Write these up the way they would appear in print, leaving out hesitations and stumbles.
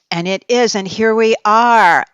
And it is, and here we are.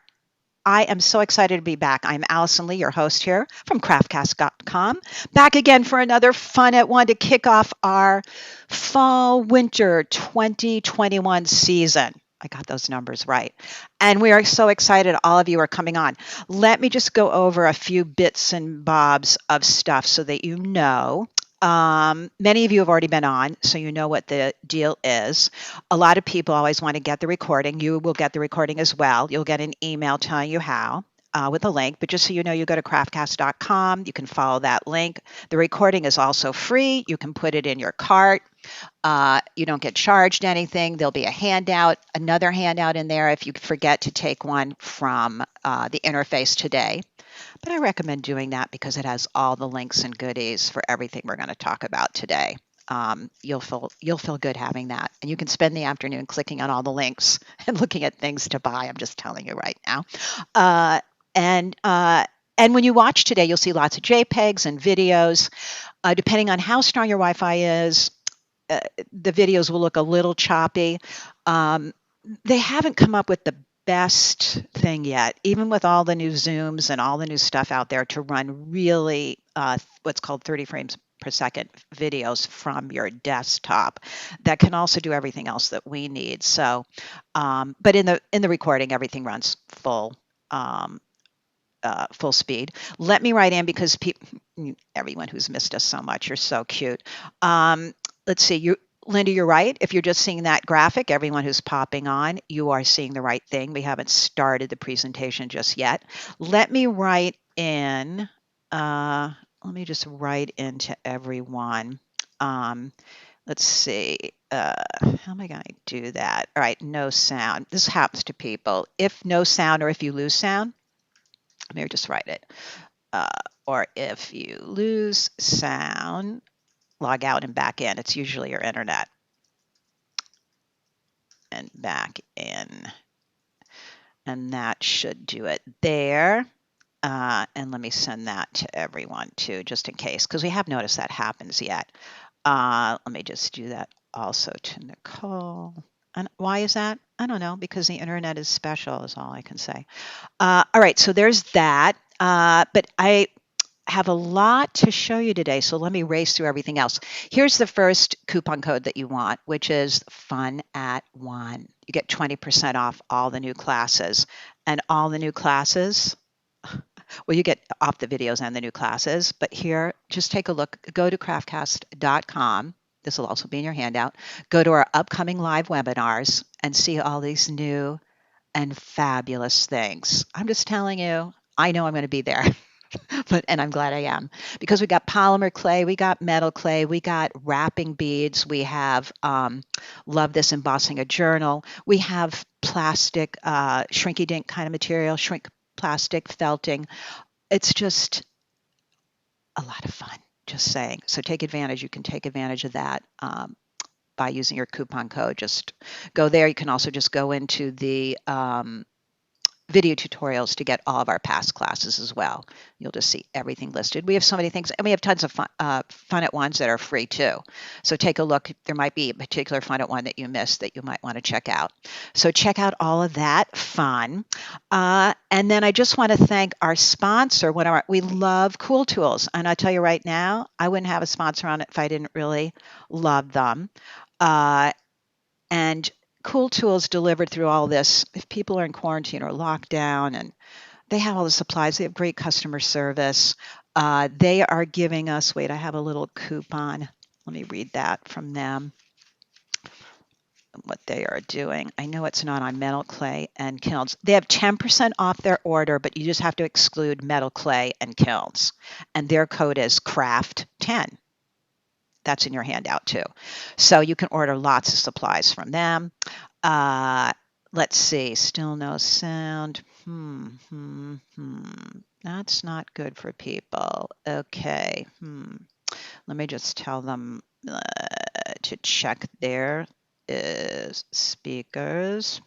I am so excited to be back. I'm Allison Lee, your host here from craftcast.com, back again for another fun at one to kick off our fall winter 2021 season. I got those numbers right. And we are so excited all of you are coming on. Let me just go over a few bits and bobs of stuff so that you know. Many of you have already been on, so you know what the deal is. A lot of people always want to get the recording. You will get the recording as well. You'll get an email telling you how with a link. But just so you know, you go to craftcast.com. You can follow that link. The recording is also free. You can put it in your cart. You don't get charged anything. There'll be a handout, another handout in there if you forget to take one from the interface today. But I recommend doing that because it has all the links and goodies for everything we're going to talk about today. You'll feel good having that, and you can spend the afternoon clicking on all the links and looking at things to buy. I'm just telling you right now. Uh, and uh, and when you watch today, you'll see lots of JPEGs and videos. Depending on how strong your Wi-Fi is, the videos will look a little choppy. Um, they haven't come up with the best thing yet, even with all the new Zooms and all the new stuff out there to run really what's called 30 frames per second videos from your desktop that can also do everything else that we need. So, but in the recording, everything runs um, full speed. Let me write in because everyone who's missed us so much, you're so cute. Let's see, Linda, you're right. If you're just seeing that graphic, everyone who's popping on, you are seeing the right thing. We haven't started the presentation just yet. Let me write in, let me just write into everyone. Let's see, how am I going to do that? All right, no sound. This happens to people. If no sound or if you lose sound, maybe just write it. Or if you lose sound, log out and back in. It's usually your internet. And back in. And that should do it there. And let me send that to everyone too, just in case, because we have noticed that happens yet. Let me just do that also to Nicole. And why is that? I don't know, because the internet is special is all I can say. All right, so there's that. But I have a lot to show you today, so let me race through everything else. Here's the first coupon code that you want, which is Fun at One. You get 20% off all the new classes. And all the new classes, well, you get off the videos and the new classes, but here, just take a look. Go to craftcast.com. This will also be in your handout. Go to our upcoming live webinars and see all these new and fabulous things. I'm just telling you, I know I'm going to be there. And I'm glad I am, because we got polymer clay, we got metal clay, we got wrapping beads, we have love this embossing a journal, we have plastic shrinky dink kind of material, shrink plastic felting. It's just a lot of fun, just saying. So take advantage. You can take advantage of that by using your coupon code. Just go there. You can also just go into the video tutorials to get all of our past classes as well. You'll just see everything listed. We have so many things, and we have tons of fun at ones that are free too. So take a look. There might be a particular fun at one that you missed that you might want to check out. So check out all of that fun. And then I just want to thank our sponsor. We love Cool Tools. And I tell you right now, I wouldn't have a sponsor on it if I didn't really love them. And Cool Tools delivered through all this. If people are in quarantine or lockdown, and they have all the supplies, they have great customer service. They are giving us, wait, I have a little coupon. Let me read that from them, what they are doing. I know it's not on metal clay and kilns. They have 10% off their order, but you just have to exclude metal clay and kilns. And their code is CRAFT10. That's in your handout too. So you can order lots of supplies from them. Let's see, still no sound. That's not good for people. Okay. Let me just tell them to check their speakers.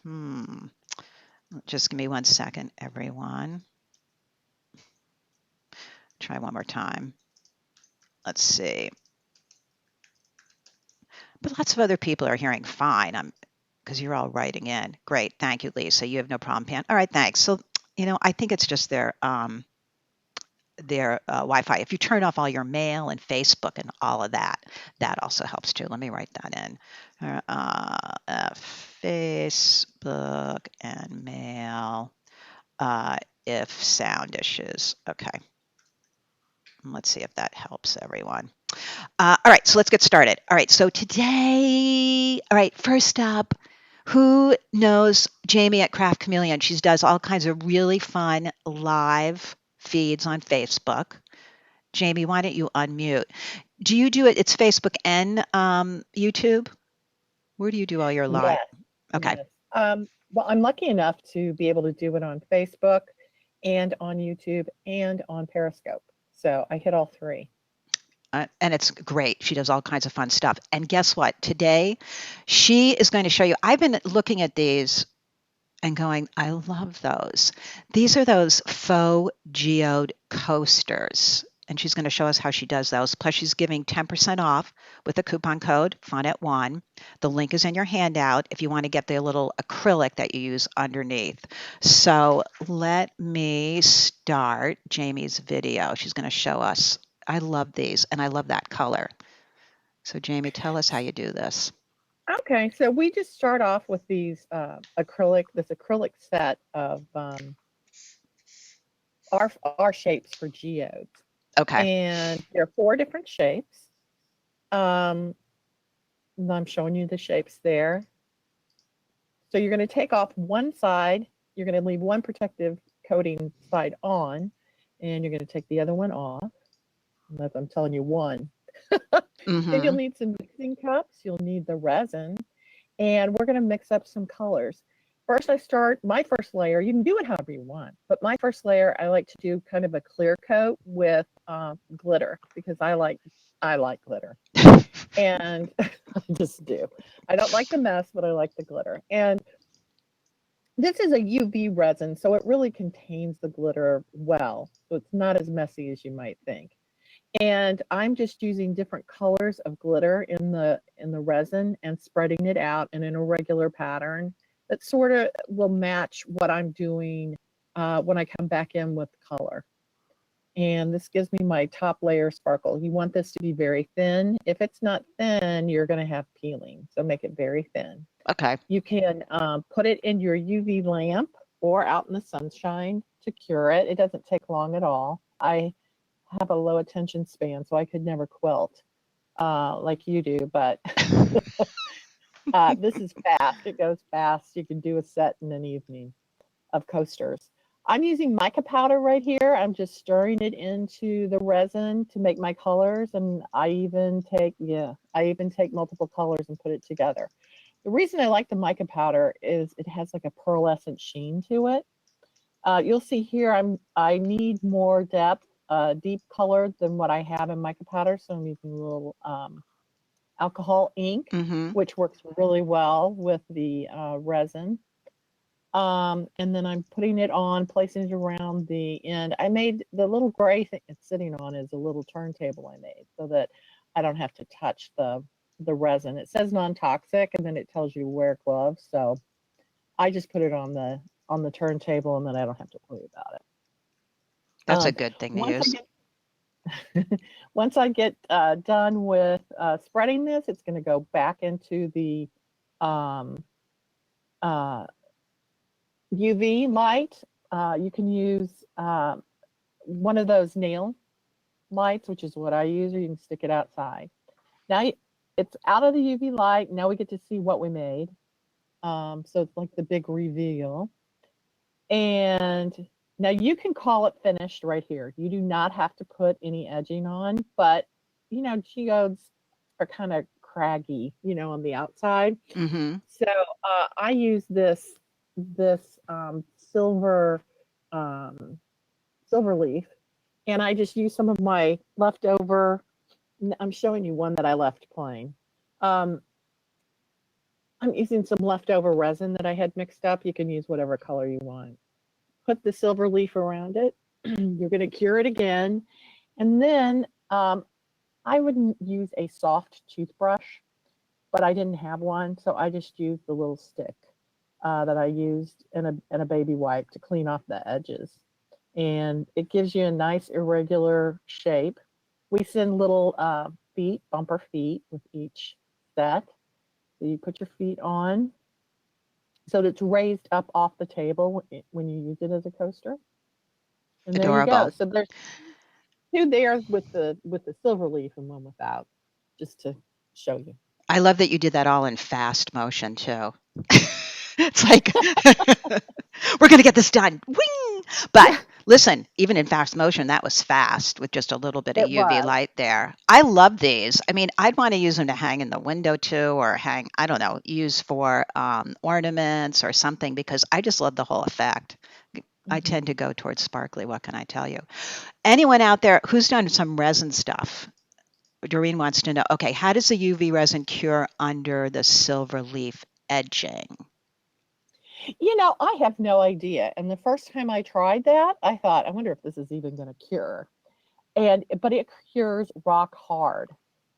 Just give me 1 second, everyone. Try one more time. Let's see. But lots of other people are hearing fine. I'm because you're all writing in. Great. Thank you, Lisa. You have no problem, Pan. All right, thanks. So, I think it's just their Wi-Fi. If you turn off all your mail and Facebook and all of that, that also helps too. Let me write that in. Facebook and mail if sound issues. Okay. Let's see if that helps everyone. All right, so let's get started. All right, so today, first up, who knows Jamie at Craft Chameleon? She does all kinds of really fun live feeds on Facebook. Jamie, why don't you unmute? Do you do it? It's Facebook and YouTube? Where do you do all your live? Yes. Okay. Yes. Well, I'm lucky enough to be able to do it on Facebook and on YouTube and on Periscope. So I hit all three. And it's great. She does all kinds of fun stuff. And guess what? Today, she is going to show you. I've been looking at these and going, I love those. These are those faux geode coasters. And she's going to show us how she does those. Plus, she's giving 10% off with a coupon code, FUN@1. The link is in your handout if you want to get the little acrylic that you use underneath. So let me start Jamie's video. She's going to show us. I love these, and I love that color. So Jamie, tell us how you do this. Okay, so we just start off with these this acrylic set of our shapes for geodes. Okay. And there are 4 different shapes. And I'm showing you the shapes there. So you're going to take off one side. You're going to leave one protective coating side on, and you're going to take the other one off. Unless I'm telling you one. Then you'll need some mixing cups. You'll need the resin, and we're going to mix up some colors. First, I start my first layer. You can do it however you want, but my first layer, I like to do kind of a clear coat with glitter because I like glitter, and I just do. I don't like the mess, but I like the glitter. And this is a UV resin, so it really contains the glitter well, so it's not as messy as you might think. And I'm just using different colors of glitter in the resin and spreading it out in an irregular pattern that sort of will match what I'm doing when I come back in with color. And this gives me my top layer sparkle. You want this to be very thin. If it's not thin, you're going to have peeling. So make it very thin. Okay. You can put it in your UV lamp or out in the sunshine to cure it. It doesn't take long at all. I have a low attention span, so I could never quilt like you do, but this is fast. It goes fast. You can do a set in an evening of coasters. I'm using mica powder right here. I'm just stirring it into the resin to make my colors, and I even take multiple colors and put it together. The reason I like the mica powder is it has like a pearlescent sheen to it. You'll see here I need more depth, deep color than what I have in mica powder, so I'm using a little alcohol ink, which works really well with the resin. And then I'm putting it on, placing it around the end. I made the little gray thing it's sitting on is a little turntable I made so that I don't have to touch the resin. It says non-toxic, and then it tells you wear gloves. So I just put it on the turntable, and then I don't have to worry about it. That's a good thing to use. Once I get done with spreading this, it's going to go back into the UV light. You can use one of those nail lights, which is what I use, or you can stick it outside. Now it's out of the UV light. Now we get to see what we made. So it's like the big reveal. And now you can call it finished right here. You do not have to put any edging on, but geodes are kind of craggy, on the outside. So I use this silver leaf, and I just use some of my leftover. I'm showing you one that I left plain. I'm using some leftover resin that I had mixed up. You can use whatever color you want. Put the silver leaf around it. You're going to cure it again. And then I would use a soft toothbrush but I didn't have one, so I just used the little stick that I used in a baby wipe to clean off the edges, and it gives you a nice irregular shape. We send little feet, bumper feet with each set. So you put your feet on so that it's raised up off the table when you use it as a coaster. And there you go. Adorable. So there's two there with the silver leaf and one without, just to show you. I love that you did that all in fast motion too. It's like we're going to get this done. Wing! But Yeah, listen, even in fast motion, that was fast with just a little bit of it UV was. light there. I love these. I mean, I'd want to use them to hang in the window too, or hang, I don't know, use for ornaments or something because I just love the whole effect. I tend Hmm. to go towards sparkly. What can I tell you? Anyone out there who's done some resin stuff? Doreen wants to know, okay, how does the UV resin cure under the silver leaf edging? I have no idea. And the first time I tried that, I thought, I wonder if this is even going to cure. But it cures rock hard.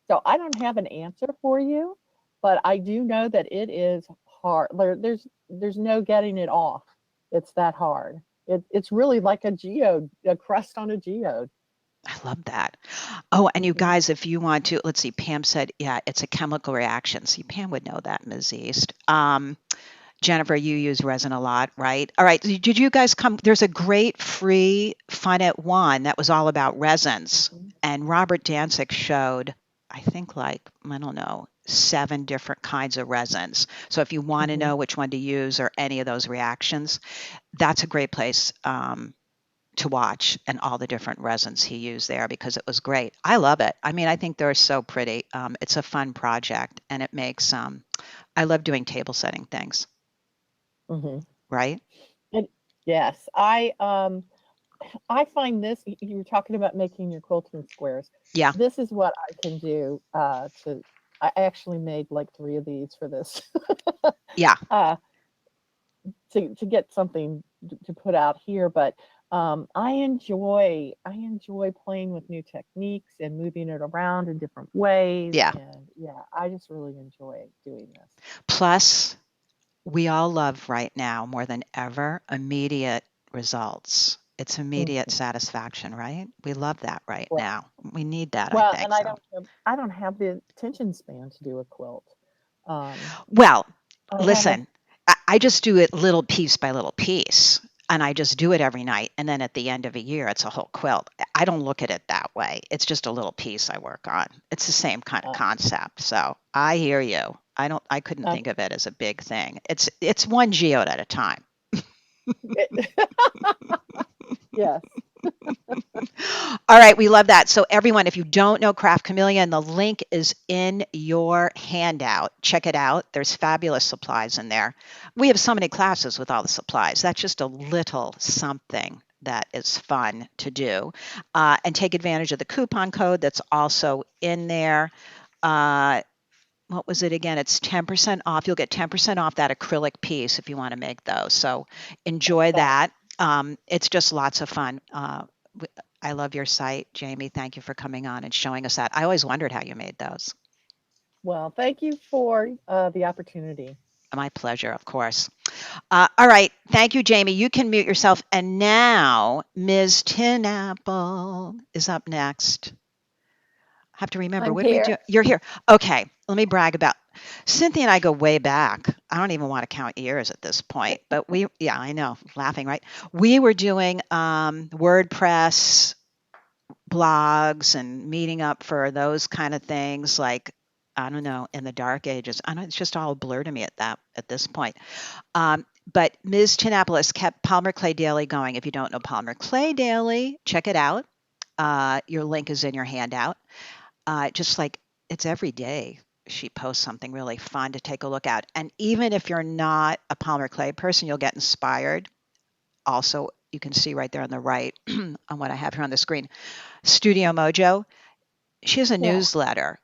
So I don't have an answer for you, but I do know that it is hard. There's no getting it off. It's that hard. It's really like a geode, a crust on a geode. I love that. Oh, and you Hmm. guys, if you want to, let's see, Pam said, yeah, it's a chemical reaction. See, Pam would know that, Ms. East. Jennifer, you use resin a lot, right? All right. Did you guys come? There's a great free Fun at One that was all about resins. And Robert Danzig showed, I think, like, I don't know, 7 different kinds of resins. So if you want to Hmm. know which one to use or any of those reactions, that's a great place to watch and all the different resins he used there because it was great. I love it. I mean, I think they're so pretty. It's a fun project and it makes, I love doing table setting things, Hmm. right? And yes, I find this. You were talking about making your quilting squares. Yeah. This is what I can do to. I actually made like three of these for this. Yeah. uh, to get something to put out here, but I enjoy playing with new techniques and moving it around in different ways, Yeah. and yeah, I just really enjoy doing this. Plus, we all love right now more than ever immediate results. It's immediate Mhm. satisfaction, right? We love that right Well, now. We need that, I well, think. and I So, don't have the attention span to do a quilt. Um, well, I have a listen, I just do it little piece by little piece. And I just do it every night. And then at the end of a year, it's a whole quilt. I don't look at it that way. It's just a little piece I work on. It's the same kind of uh, concept. So I hear you. I couldn't uh, think of it as a big thing. It's one geode at a time. yes. All right, we love that. So everyone, if you don't know Craft Chameleon, the link is in your handout. Check it out. There's fabulous supplies in there. We have so many classes with all the supplies. That's just a little something that is fun to do. And take advantage of the coupon code that's also in there. Uh, what was it again? It's 10% off. You'll get 10% off that acrylic piece if you want to make those. So enjoy That. that. It's just lots of fun. I love your site, Jamie. Thank you for coming on and showing us that. I always wondered how you made those. Well, thank you for the opportunity. My pleasure, of course. All right. Thank you, Jamie. You can mute yourself. And now, Ms. Tinapple is up next. I have to remember, I'm what do we here. do? You're here. Okay. Let me brag about Cynthia and I go way back. I don't even want to count years at this point, but yeah, I know, laughing, right? We were doing WordPress blogs and meeting up for those kind of things like I don't know in the dark ages. I know it's just all a blur to me at this point. But Ms. Chinopolis kept Palmer Clay Daily going. If you don't know Palmer Clay Daily, check it out. Your link is in your handout. Just like it's every day she posts something really fun to take a look at. And even if you're not a Palmer Clay person, you'll get inspired. Also, you can see right there on the right on what I have here on the screen. Studio Mojo, she has a Yeah. newsletter.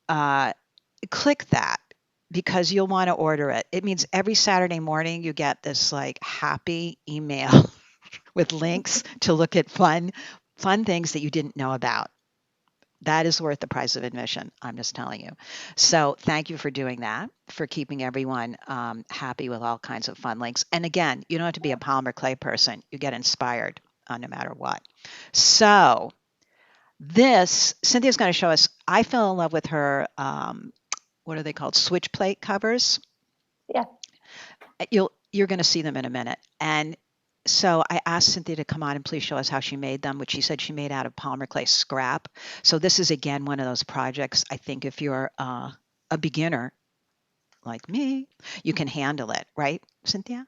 Uh, Click that because you'll want to order it. It means every Saturday morning you get this like happy email with links to look at fun things that you didn't know about. That is worth the price of admission. I'm just telling you. So thank you for doing that, for keeping everyone happy with all kinds of fun links. And again, you don't have to be a polymer clay person. You get inspired no matter what. So this, Cynthia's going to show us, I fell in love with her, what are they called? Switch plate covers. Yeah. You're going to see them in a minute. And so I asked Cynthia to come on and please show us how she made them, which she said she made out of polymer clay scrap. So this is, again, one of those projects, I think if you're a beginner like me, you can handle it, right, Cynthia?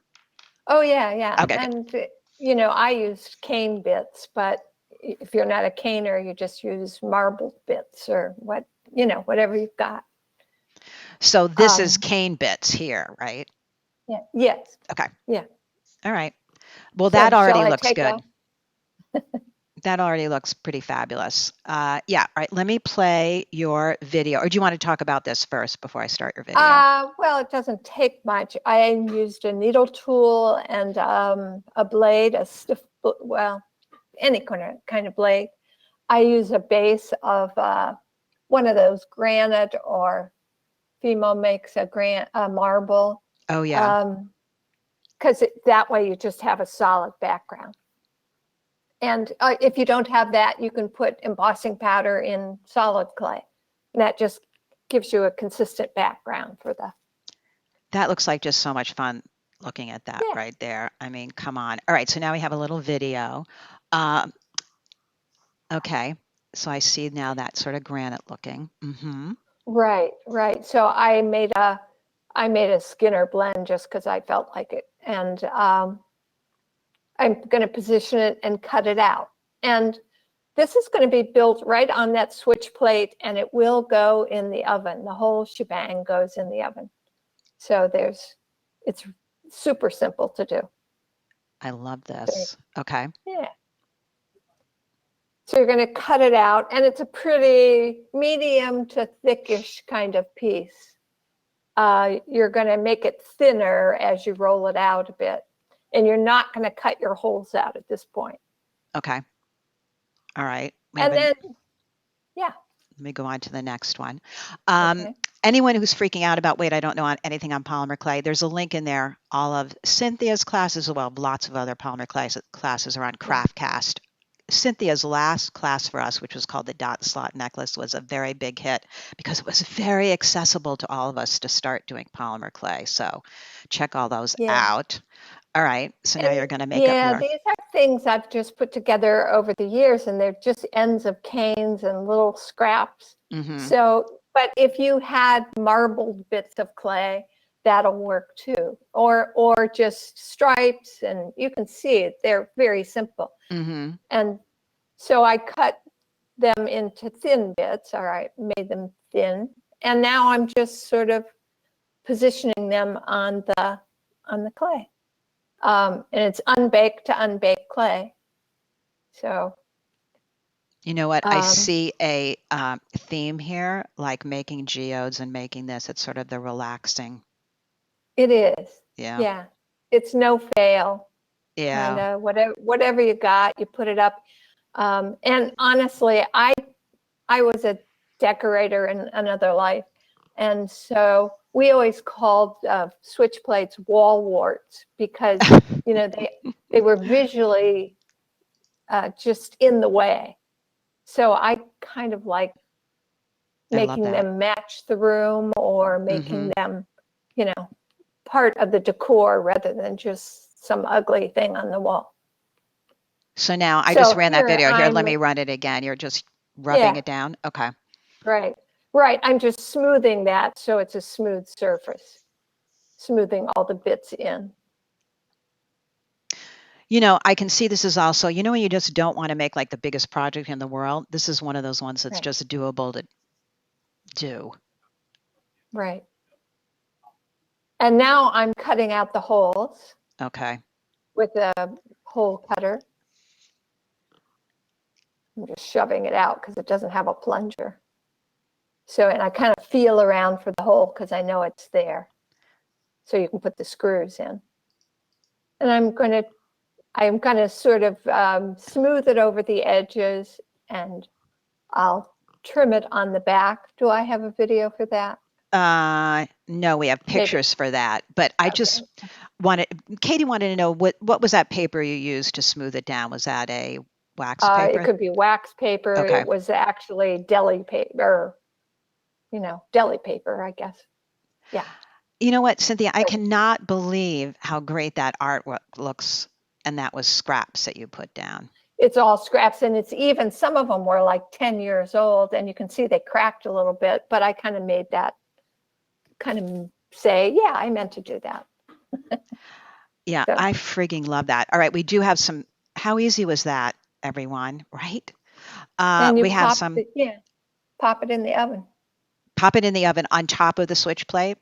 Oh, yeah. Okay. And, you know, I used cane bits, but if you're not a caner, you just use marble bits or what, you know, whatever you've got. So this is cane bits here, right? Yeah. Yes. Okay. Yeah. All right. Well, So that already shall I looks take good. off? That already looks pretty fabulous. Yeah. All right. Let me play your video. Or do you want to talk about this first before I start your video? Well, it doesn't take much. I used a needle tool and a blade, a stiff, well, any kind of blade. I use a base of one of those granite, or Fimo makes a marble. Oh, yeah. Because that way you just have a solid background. And if you don't have that, you can put embossing powder in solid clay. And that just gives you a consistent background for the. That looks like just so much fun looking at that right there. I mean, come on. All right. So now we have a little video. Okay. So I see now that sort of granite looking. Mm-hmm. Right. So I made a Skinner blend just because I felt like it. And I'm going to position it and cut it out. And this is going to be built right on that switch plate, and it will go in the oven. The whole shebang goes in the oven. So it's super simple to do. I love this. Okay. Yeah. So you're going to cut it out, and it's a pretty medium to thickish kind of piece. You're going to make it thinner as you roll it out a bit. And you're not going to cut your holes out at this point. Okay. All right. And then, yeah. Let me go on to the next one. Okay. Anyone who's freaking out about, wait, I don't know anything on polymer clay, there's a link in there. All of Cynthia's classes, as well, lots of other polymer classes are on Craftcast. Cynthia's last class for us, which was called the dot slot necklace, was a very big hit because it was very accessible to all of us to start doing polymer clay. So check all those out. All right. So now you're going to make up your. Yeah, these are things I've just put together over the years, and they're just ends of canes and little scraps. Mm-hmm. So, but if you had marbled bits of clay, that'll work too. Or just stripes, and you can see it. They're very simple. Mm-hmm. And so I cut them into thin bits. All right, made them thin, and now I'm just sort of positioning them on the clay. And it's unbaked to unbaked clay. So. You know what? I see a theme here, like making geodes and making this. It's sort of the relaxing. It is. Yeah. Yeah. It's no fail. Yeah. And whatever you got, you put it up. And honestly, I was a decorator in another life. And so we always called switch plates wall warts because, you know, they were visually just in the way. So I kind of like making them match the room, or making them, you know, part of the decor rather than just some ugly thing on the wall. So now I just ran that video. Here, let me run it again. You're just rubbing it down? Okay. Right. I'm just smoothing that so it's a smooth surface, smoothing all the bits in. You know, I can see this is also, you know, when you just don't want to make like the biggest project in the world, this is one of those ones that's just doable to do. Right. And now I'm cutting out the holes. Okay. With a hole cutter. I'm just shoving it out because it doesn't have a plunger. So, and I kind of feel around for the hole because I know it's there. So you can put the screws in. And I'm going to sort of smooth it over the edges, and I'll trim it on the back. Do I have a video for that? No, we have Maybe. pictures for that, but I just Katie wanted to know what was that paper you used to smooth it down? Was that a wax paper? It could be wax paper. Okay. It was actually deli paper, deli paper, I guess. Yeah. You know what, Cynthia, I cannot believe how great that artwork looks. And that was scraps that you put down. It's all scraps, and it's even, some of them were like 10 years old, and you can see they cracked a little bit, but I kind of made that say, yeah, I meant to do that. Yeah, So. I frigging love that. All right, we do have some, how easy was that, everyone, right? And you we have some. Pop it in the oven. Pop it in the oven on top of the switch plate?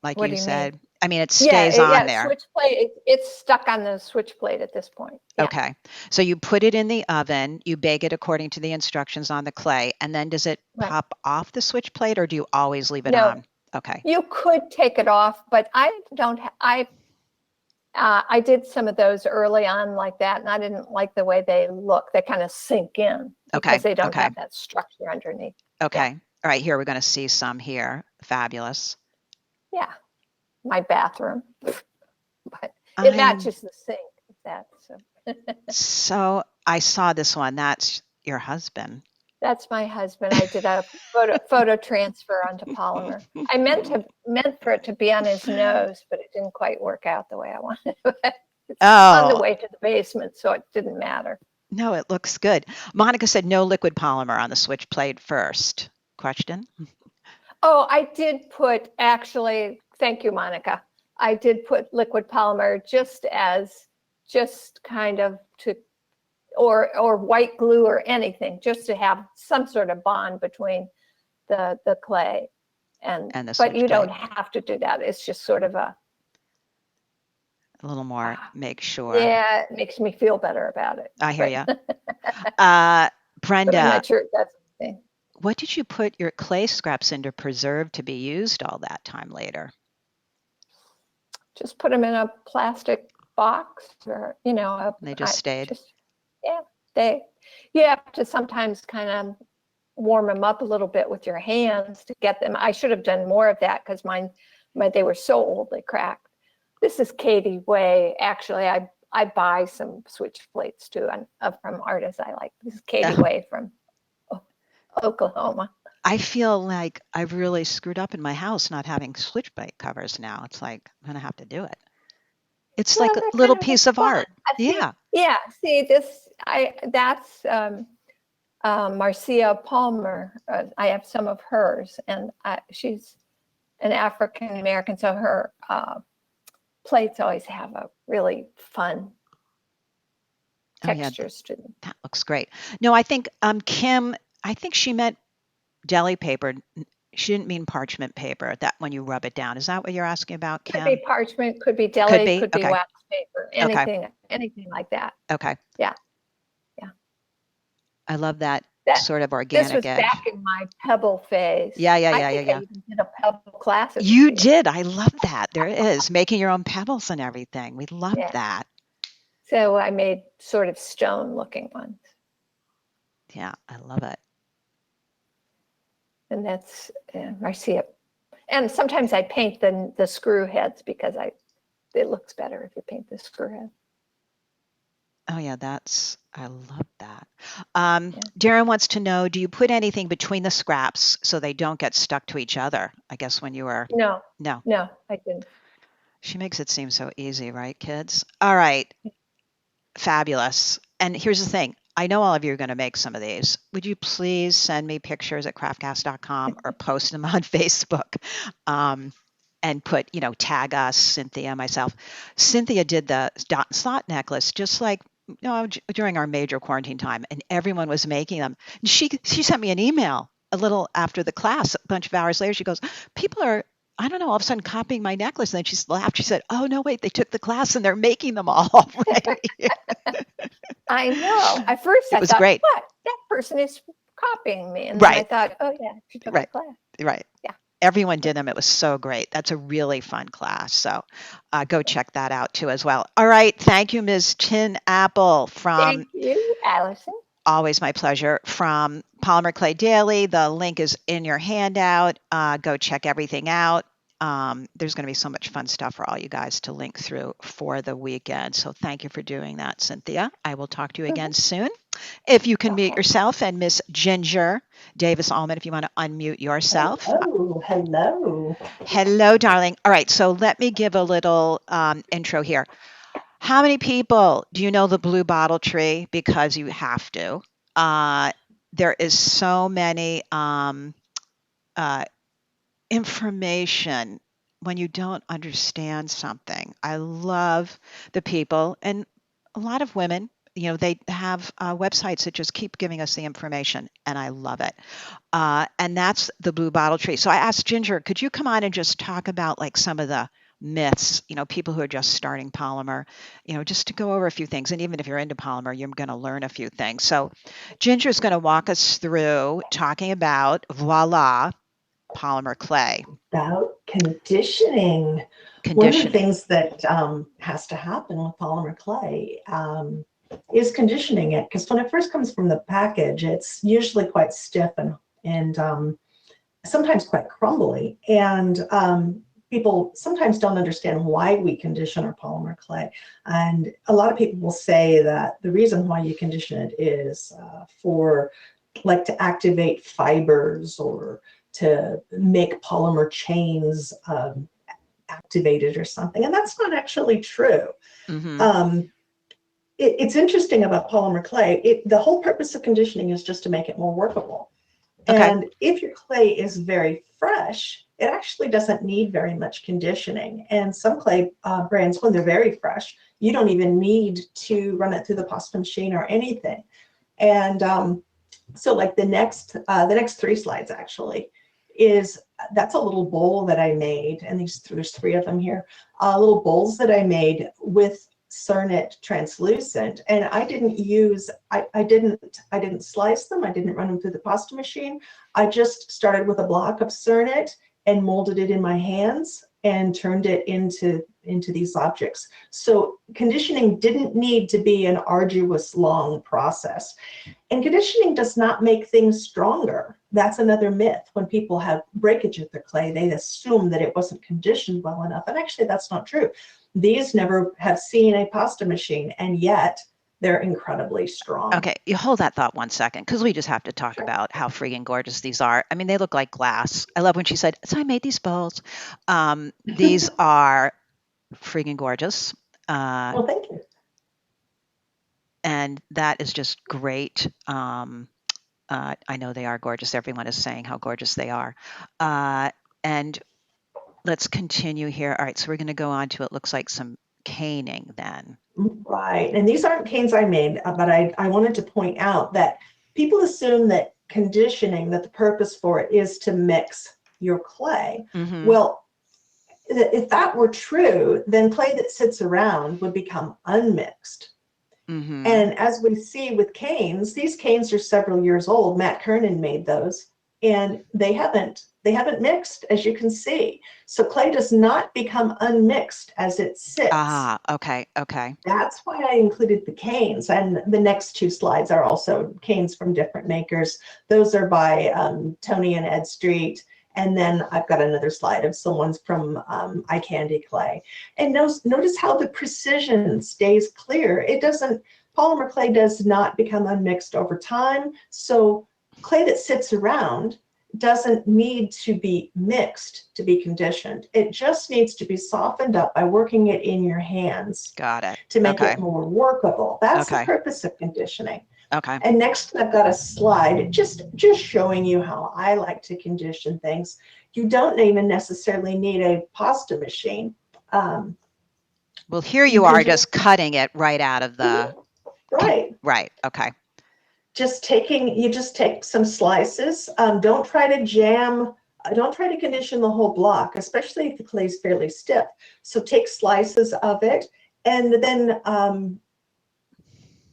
Like What you do you said. mean? I mean, it stays on there. Switch plate, it's stuck on the switch plate at this point. Yeah. Okay. So you put it in the oven, you bake it according to the instructions on the clay, and then does it pop off the switch plate, or do you always leave it on? Okay. You could take it off, but I did some of those early on like that, and I didn't like the way they look. They kind of sink in because they don't have that structure underneath. Okay. Yeah. All right. Here, we're going to see some here. Fabulous. Yeah. My bathroom, but it matches the sink. So I saw this one. That's your husband. That's my husband. I did a photo transfer onto polymer. I meant for it to be on his nose, but it didn't quite work out the way I wanted. It's on the way to the basement, so it didn't matter. No, it looks good. Monica said no liquid polymer on the switch plate first. Question? Oh, I did put, actually, thank you, Monica. I did put liquid polymer just kind of to, or white glue or anything, just to have some sort of bond between the clay and the switch plate. You don't have to do that. It's just sort of a little more, make sure. Yeah, it makes me feel better about it. I hear you. Brenda, I'm not sure if that's the thing. What did you put your clay scraps in to preserve to be used all that time later? Just put them in a plastic box, or they just stayed. You have to sometimes kind of warm them up a little bit with your hands to get them. I should have done more of that because they were so old they cracked. This is Katie Way. Actually, I buy some switch plates too from artists I like. This is Katie Way from Oklahoma. I feel like I've really screwed up in my house not having switch plate covers now. It's like I'm gonna have to do it. It's like a little piece of art. Yeah. Yeah. See, that's Marcia Palmer. I have some of hers, and she's an African American, so her plates always have a really fun textures to them. That looks great. No, I think Kim, I think she meant deli paper. She didn't mean parchment paper, that when you rub it down. Is that what you're asking about, Kim? Could be parchment, could be deli, could be wax paper, anything like that. Okay. Yeah. I love that sort of organic edge. This was back in my pebble phase. Yeah. I even did a pebble class. You did. I love that. There it is. Making your own pebbles and everything. We love that. So I made sort of stone looking ones. Yeah, I love it. And that's Marcia. And sometimes I paint the screw heads because it looks better if you paint the screw head. Oh yeah, I love that. Darren wants to know, do you put anything between the scraps so they don't get stuck to each other? I guess when you were... No, I didn't. She makes it seem so easy, right, kids? All right. Fabulous. And here's the thing. I know all of you are going to make some of these. Would you please send me pictures at craftcast.com or post them on Facebook and put, tag us, Cynthia, myself. Cynthia did the dot and slot necklace just like, during our major quarantine time, and everyone was making them. And she sent me an email a little after the class, a bunch of hours later. She goes, people are, I don't know, all of a sudden copying my necklace. And then she laughed. She said, oh, no, wait, they took the class and they're making them all already. I know. At first I thought, great. What? That person is copying me. And then I thought, oh, yeah, she took the class. Right. Yeah. Everyone did them. It was so great. That's a really fun class. So go check that out too as well. All right. Thank you, Ms. Tinapple from... Thank you, Allison. always my pleasure. From Polymer Clay Daily, the link is in your handout. Go check everything out. There's going to be so much fun stuff for all you guys to link through for the weekend. So thank you for doing that, Cynthia. I will talk to you again soon. If you can mute yourself, and Miss Ginger Davis Allman, if you want to unmute yourself. Oh, hello. Hello, darling. All right, so let me give a little intro here. How many people do you know the blue bottle tree? Because you have to. There is so many information when you don't understand something. I love the people, and a lot of women, they have websites that just keep giving us the information, and I love it. And that's the blue bottle tree. So I asked Ginger, could you come on and just talk about like some of the myths, people who are just starting polymer, just to go over a few things. And even if you're into polymer, you're going to learn a few things. So Ginger is going to walk us through talking about, voila, polymer clay. About conditioning. One of the things that has to happen with polymer clay is conditioning it, because when it first comes from the package, it's usually quite stiff and sometimes quite crumbly. And people sometimes don't understand why we condition our polymer clay. And a lot of people will say that the reason why you condition it is to activate fibers or to make polymer chains activated or something. And that's not actually true. Mm-hmm. It's interesting about polymer clay. The whole purpose of conditioning is just to make it more workable. Okay. And if your clay is very fresh, it actually doesn't need very much conditioning. And some clay brands, when they're very fresh, you don't even need to run it through the pasta machine or anything. And so like the next 3 slides actually that's a little bowl that I made, and there's 3 of them here, little bowls that I made with Cernit translucent, and I didn't slice them. I didn't run them through the pasta machine. I just started with a block of Cernit and molded it in my hands and turned it into these objects. So conditioning didn't need to be an arduous, long process. And conditioning does not make things stronger. That's another myth. When people have breakage of their clay, they assume that it wasn't conditioned well enough. And actually, that's not true. These never have seen a pasta machine, and yet they're incredibly strong. Okay, you hold that thought one second, because we just have to talk about how freaking gorgeous these are. I mean, they look like glass. I love when she said, so I made these bowls. These are freaking gorgeous. Well, thank you. And that is just great. I know they are gorgeous. Everyone is saying how gorgeous they are. And let's continue here. All right, so we're going to go on to, it looks like some caning then. Right, and these aren't canes I made, but I wanted to point out that people assume that conditioning, that the purpose for it is to mix your clay. Mm-hmm. Well, if that were true, then clay that sits around would become unmixed. Mm-hmm. And as we see with canes, these canes are several years old. Matt Kernan made those, and they haven't mixed, as you can see. So clay does not become unmixed as it sits. Ah, okay. That's why I included the canes. And the next 2 slides are also canes from different makers. Those are by Tony and Ed Street. And then I've got another slide of someone's from Eye Candy Clay. And notice how the precision stays clear. Polymer clay does not become unmixed over time. So clay that sits around doesn't need to be mixed to be conditioned. It just needs to be softened up by working it in your hands. Got it. To make it more workable. That's the purpose of conditioning. Okay. And next, I've got a slide just showing you how I like to condition things. You don't even necessarily need a pasta machine. Well, here you are just cutting it right out of the. Right. Right. Okay. You just take some slices. Don't try to condition the whole block, especially if the clay is fairly stiff. So take slices of it, and then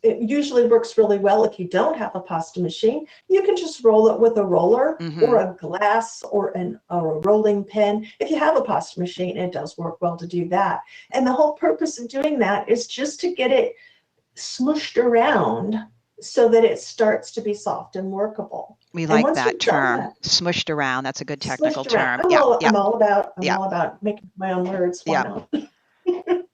it usually works really well if you don't have a pasta machine. You can just roll it with a roller or a glass or a rolling pin. If you have a pasta machine, it does work well to do that. And the whole purpose of doing that is just to get it smushed around so that it starts to be soft and workable. We And like once that you've done term, that, smushed around. That's a good technical smushed around. term. I'm Yeah, all, yeah, I'm all about yeah. making my own words. Why Yeah. not?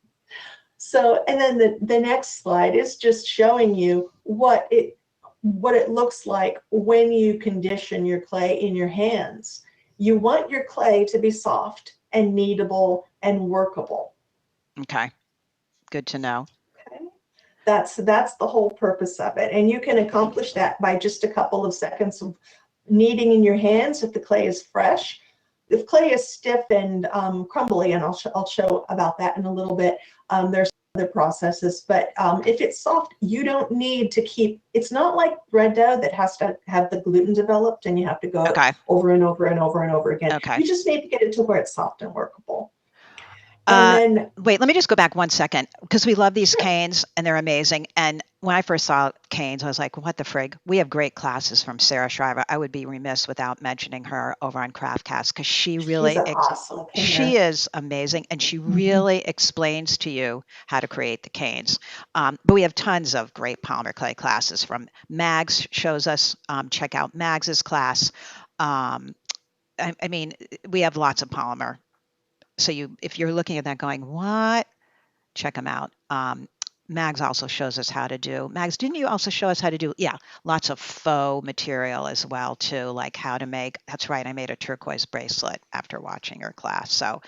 So, and then the next slide is just showing you what it looks like when you condition your clay in your hands. You want your clay to be soft and kneadable and workable. Okay, good to know. Okay. That's the whole purpose of it. And you can accomplish that by just a couple of seconds of kneading in your hands if the clay is fresh. If clay is stiff and crumbly, and I'll show about that in a little bit, there's other processes, but if it's soft, you don't need to keep, it's not like bread dough that has to have the gluten developed and you have to go over and over and over and over again. Okay. You just need to get it to where it's soft and workable. And then, wait, let me just go back 1 second, because we love these canes and they're amazing. And when I first saw canes, I was like, what the frig? We have great classes from Sarah Shriver. I would be remiss without mentioning her over on CraftCast, because she really, awesome she is amazing. And she really explains to you how to create the canes. But we have tons of great polymer clay classes from Mags shows us, check out Mags's class. I mean, we have lots of polymer. So if you're looking at that going, what? Check them out. Mags also shows us how to do. Mags, didn't you also show us how to do? Yeah, lots of faux material as well too, like how to make. That's right. I made a turquoise bracelet after watching her class. So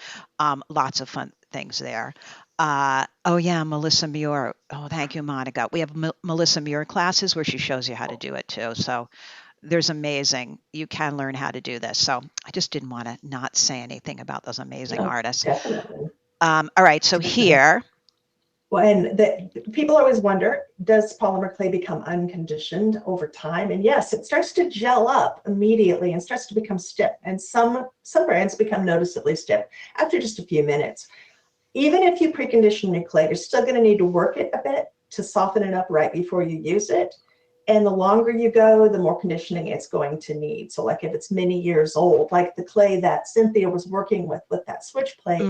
lots of fun things there. Oh yeah, Melissa Muir. Oh, thank you, Monica. We have Melissa Muir classes where she shows you how to do it too. So there's amazing. You can learn how to do this. So I just didn't want to not say anything about those amazing artists. Definitely. All right. So here. Well, and people always wonder, does polymer clay become unconditioned over time? And yes, it starts to gel up immediately and starts to become stiff. And some brands become noticeably stiff after just a few minutes. Even if you precondition your clay, you're still going to need to work it a bit to soften it up right before you use it. And the longer you go, the more conditioning it's going to need. So like if it's many years old, like the clay that Cynthia was working with that switch plate,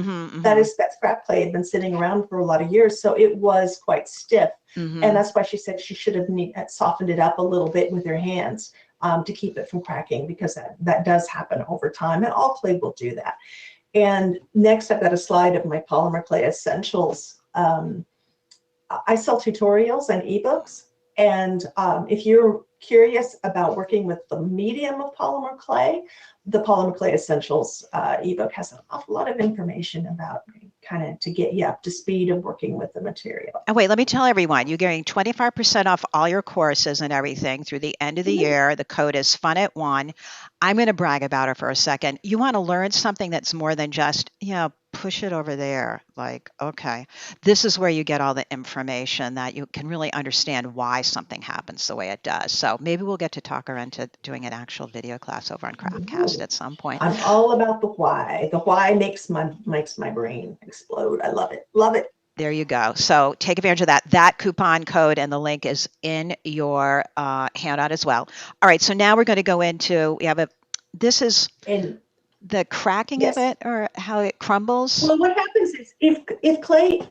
that scrap clay had been sitting around for a lot of years. So it was quite stiff. And that's why she said she should have softened it up a little bit with her hands to keep it from cracking, because that does happen over time. And all clay will do that. And next I've got a slide of my polymer clay essentials. I sell tutorials and ebooks. And if you're curious about working with the medium of polymer clay, the Polymer Clay Essentials ebook has an awful lot of information about kind of to get you up to speed of working with the material. And wait, let me tell everyone, you're getting 25% off all your courses and everything through the end of the year. The code is FUN@1. I'm going to brag about her for a second. You want to learn something that's more than just, push it over there. Like, okay, this is where you get all the information that you can really understand why something happens the way it does. So maybe we'll get to talk her into doing an actual video class over on CraftCast at some point. I'm all about the why. The why makes my brain explode. I love it. Love it. There you go. So take advantage of that. That coupon code and the link is in your handout as well. All right. So now we're going to go into, this is the cracking of it, or how it crumbles. Well, what happens is if clay,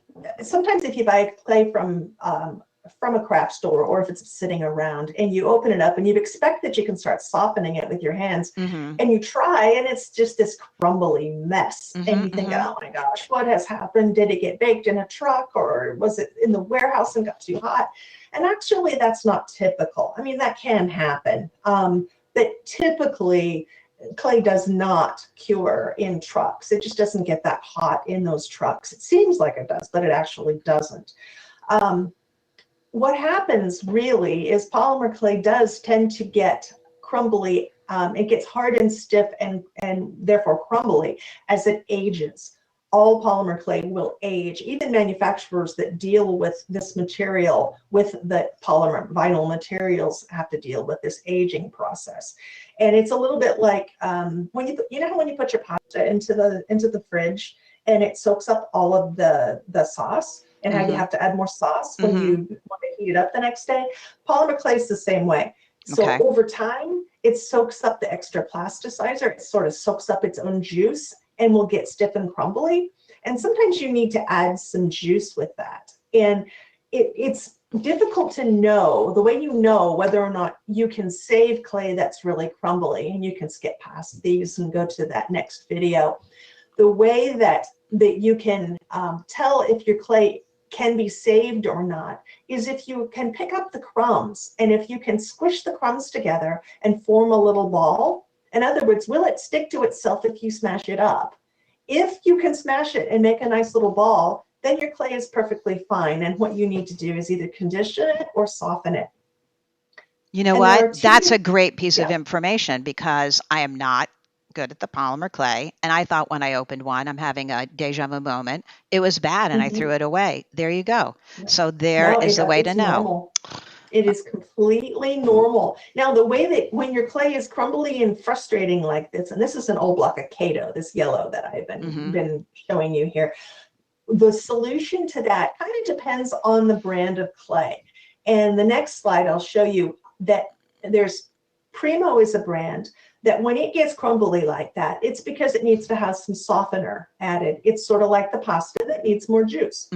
sometimes if you buy clay from a craft store, or if it's sitting around and you open it up and you expect that you can start softening it with your hands, and you try and it's just this crumbly mess, and you think, oh my gosh, what has happened? Did it get baked in a truck, or was it in the warehouse and got too hot? And actually that's not typical. I mean, that can happen, but typically clay does not cure in trucks. It just doesn't get that hot in those trucks. It seems like it does, but it actually doesn't. What happens really is polymer clay does tend to get crumbly. It gets hard and stiff and therefore crumbly as it ages. All polymer clay will age. Even manufacturers that deal with this material, with the polymer vinyl materials, have to deal with this aging process. And it's a little bit like when you put your pasta into the fridge and it soaks up all of the sauce, and how you have to add more sauce when you want to heat it up the next day. Polymer clay is the same way. So over time, it soaks up the extra plasticizer. It sort of soaks up its own juice and will get stiff and crumbly. And sometimes you need to add some juice with that. And it's difficult to know. The way you know whether or not you can save clay that's really crumbly, and you can skip past these and go to that next video. The way that you can tell if your clay can be saved or not is if you can pick up the crumbs, and if you can squish the crumbs together and form a little ball. In other words, will it stick to itself if you smash it up? If you can smash it and make a nice little ball, then your clay is perfectly fine. And what you need to do is either condition it or soften it. You know what? That's a great piece of information, because I am not good at the polymer clay. And I thought when I opened one, I'm having a deja vu moment. It was bad and I threw it away. There you go. So there is the way to know. Normal. It is completely normal. Now, the way that when your clay is crumbly and frustrating like this, and this is an old block of Kato, this yellow that I've been showing you here, the solution to that kind of depends on the brand of clay. And the next slide, I'll show you that there's Primo is a brand that when it gets crumbly like that, it's because it needs to have some softener added. It's sort of like the pasta that needs more juice.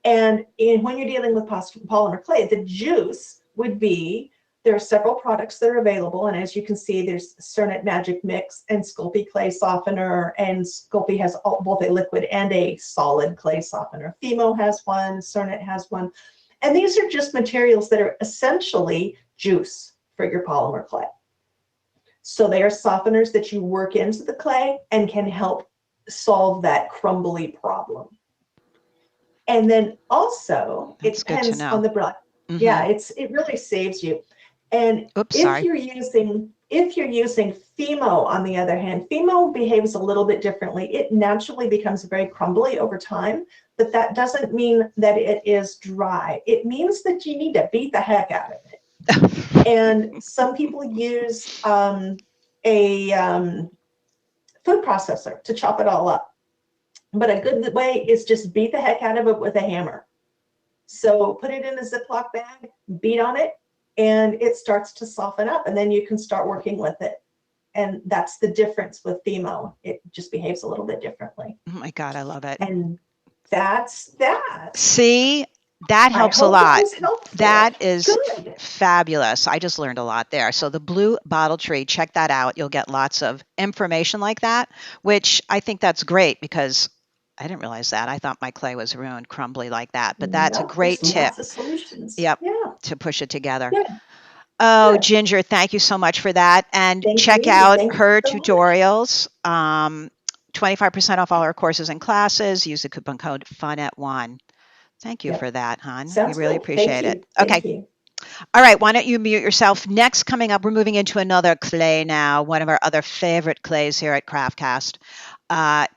And when you're dealing with polymer clay, the juice would be, there are several products that are available. And as you can see, there's Cernit Magic Mix and Sculpey Clay Softener. And Sculpey has both a liquid and a solid clay softener. Fimo has one, Cernit has one. And these are just materials that are essentially juice for your polymer clay. So they are softeners that you work into the clay and can help solve that crumbly problem. And then also, it depends on the brand. Yeah, it really saves you. And if you're using Fimo, on the other hand, Fimo behaves a little bit differently. It naturally becomes very crumbly over time, but that doesn't mean that it is dry. It means that you need to beat the heck out of it. And some people use a food processor to chop it all up. But a good way is just beat the heck out of it with a hammer. So put it in a Ziploc bag, beat on it, and it starts to soften up, and then you can start working with it. And that's the difference with Fimo. It just behaves a little bit differently. Oh my God, I love it. And that's that. See, that helps a lot. That is fabulous. I just learned a lot there. So the blue bottle tree, check that out. You'll get lots of information like that, which I think that's great, because I didn't realize that. I thought my clay was ruined, crumbly like that. But that's a great tip. Yep, to push it together. Yeah. Oh, Yeah. Ginger, thank you so much for that. And check you. out Thank her you so tutorials. 25% off all our courses and classes. Use the coupon code FUN@1. Thank you for that, hon. Sounds we really good. appreciate Thank it. you. Okay. Thank you. All right. Why don't you mute yourself? Next, coming up, we're moving into another clay now, one of our other favorite clays here at Craftcast.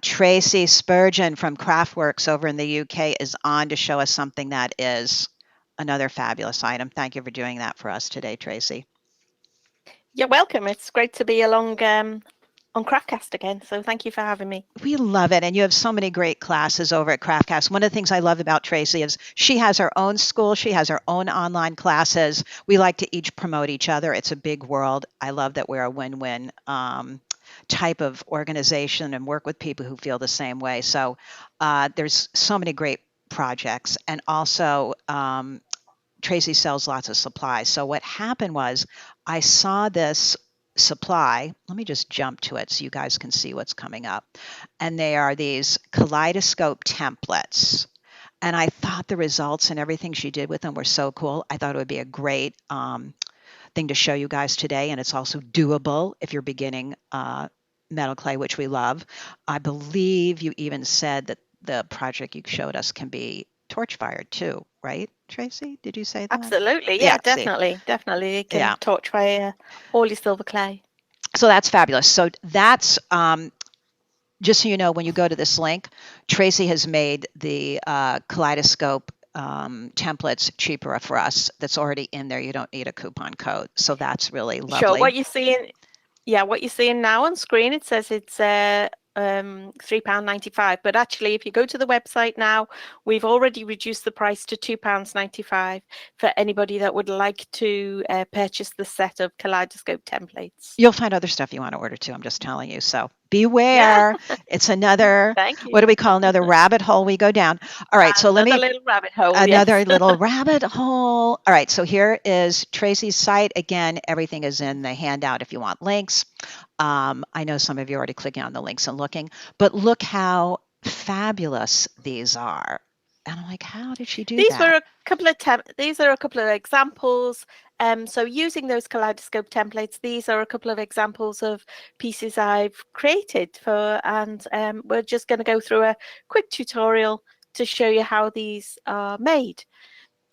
Tracey Spurgin from Craftworks over in the UK is on to show us something that is another fabulous item. Thank you for doing that for us today, Tracey. You're welcome. It's great to be along on Craftcast again. So thank you for having me. We love it. And you have so many great classes over at Craftcast. One of the things I love about Tracey is she has her own school. She has her own online classes. We like to each promote each other. It's a big world. I love that we're a win-win type of organization and work with people who feel the same way. So there's so many great projects. And also Tracey sells lots of supplies. So what happened was I saw this supply. Let me just jump to it so you guys can see what's coming up. And they are these kaleidoscope templates. And I thought the results and everything she did with them were so cool. I thought it would be a great thing to show you guys today. And it's also doable if you're beginning metal clay, which we love. I believe you even said that the project you showed us can be torch fired too, right, Tracey? Did you say that? Absolutely. Yeah, definitely. See. Definitely. You can torch fire all your silver clay. So that's fabulous. So that's, just so you know, when you go to this link, Tracey has made the kaleidoscope templates cheaper for us. That's already in there. You don't need a coupon code. So that's really lovely. Sure. What you're seeing now on screen, it says it's £3.95, but actually if you go to the website now, we've already reduced the price to £2.95 for anybody that would like to purchase the set of kaleidoscope templates. You'll find other stuff you want to order too, I'm just telling you. So beware. It's another, Thank you. what do we call another rabbit hole we go down? All right, so let Another me, little rabbit hole. another Yes. little rabbit hole. All right, so here is Tracey's site. Again, everything is in the handout if you want links. I know some of you are already clicking on the links and looking, but look how fabulous these are. And I'm like, how did she do These that? were a couple of these are a couple of examples. So using those kaleidoscope templates, these are a couple of examples of pieces I've created for, and we're just going to go through a quick tutorial to show you how these are made.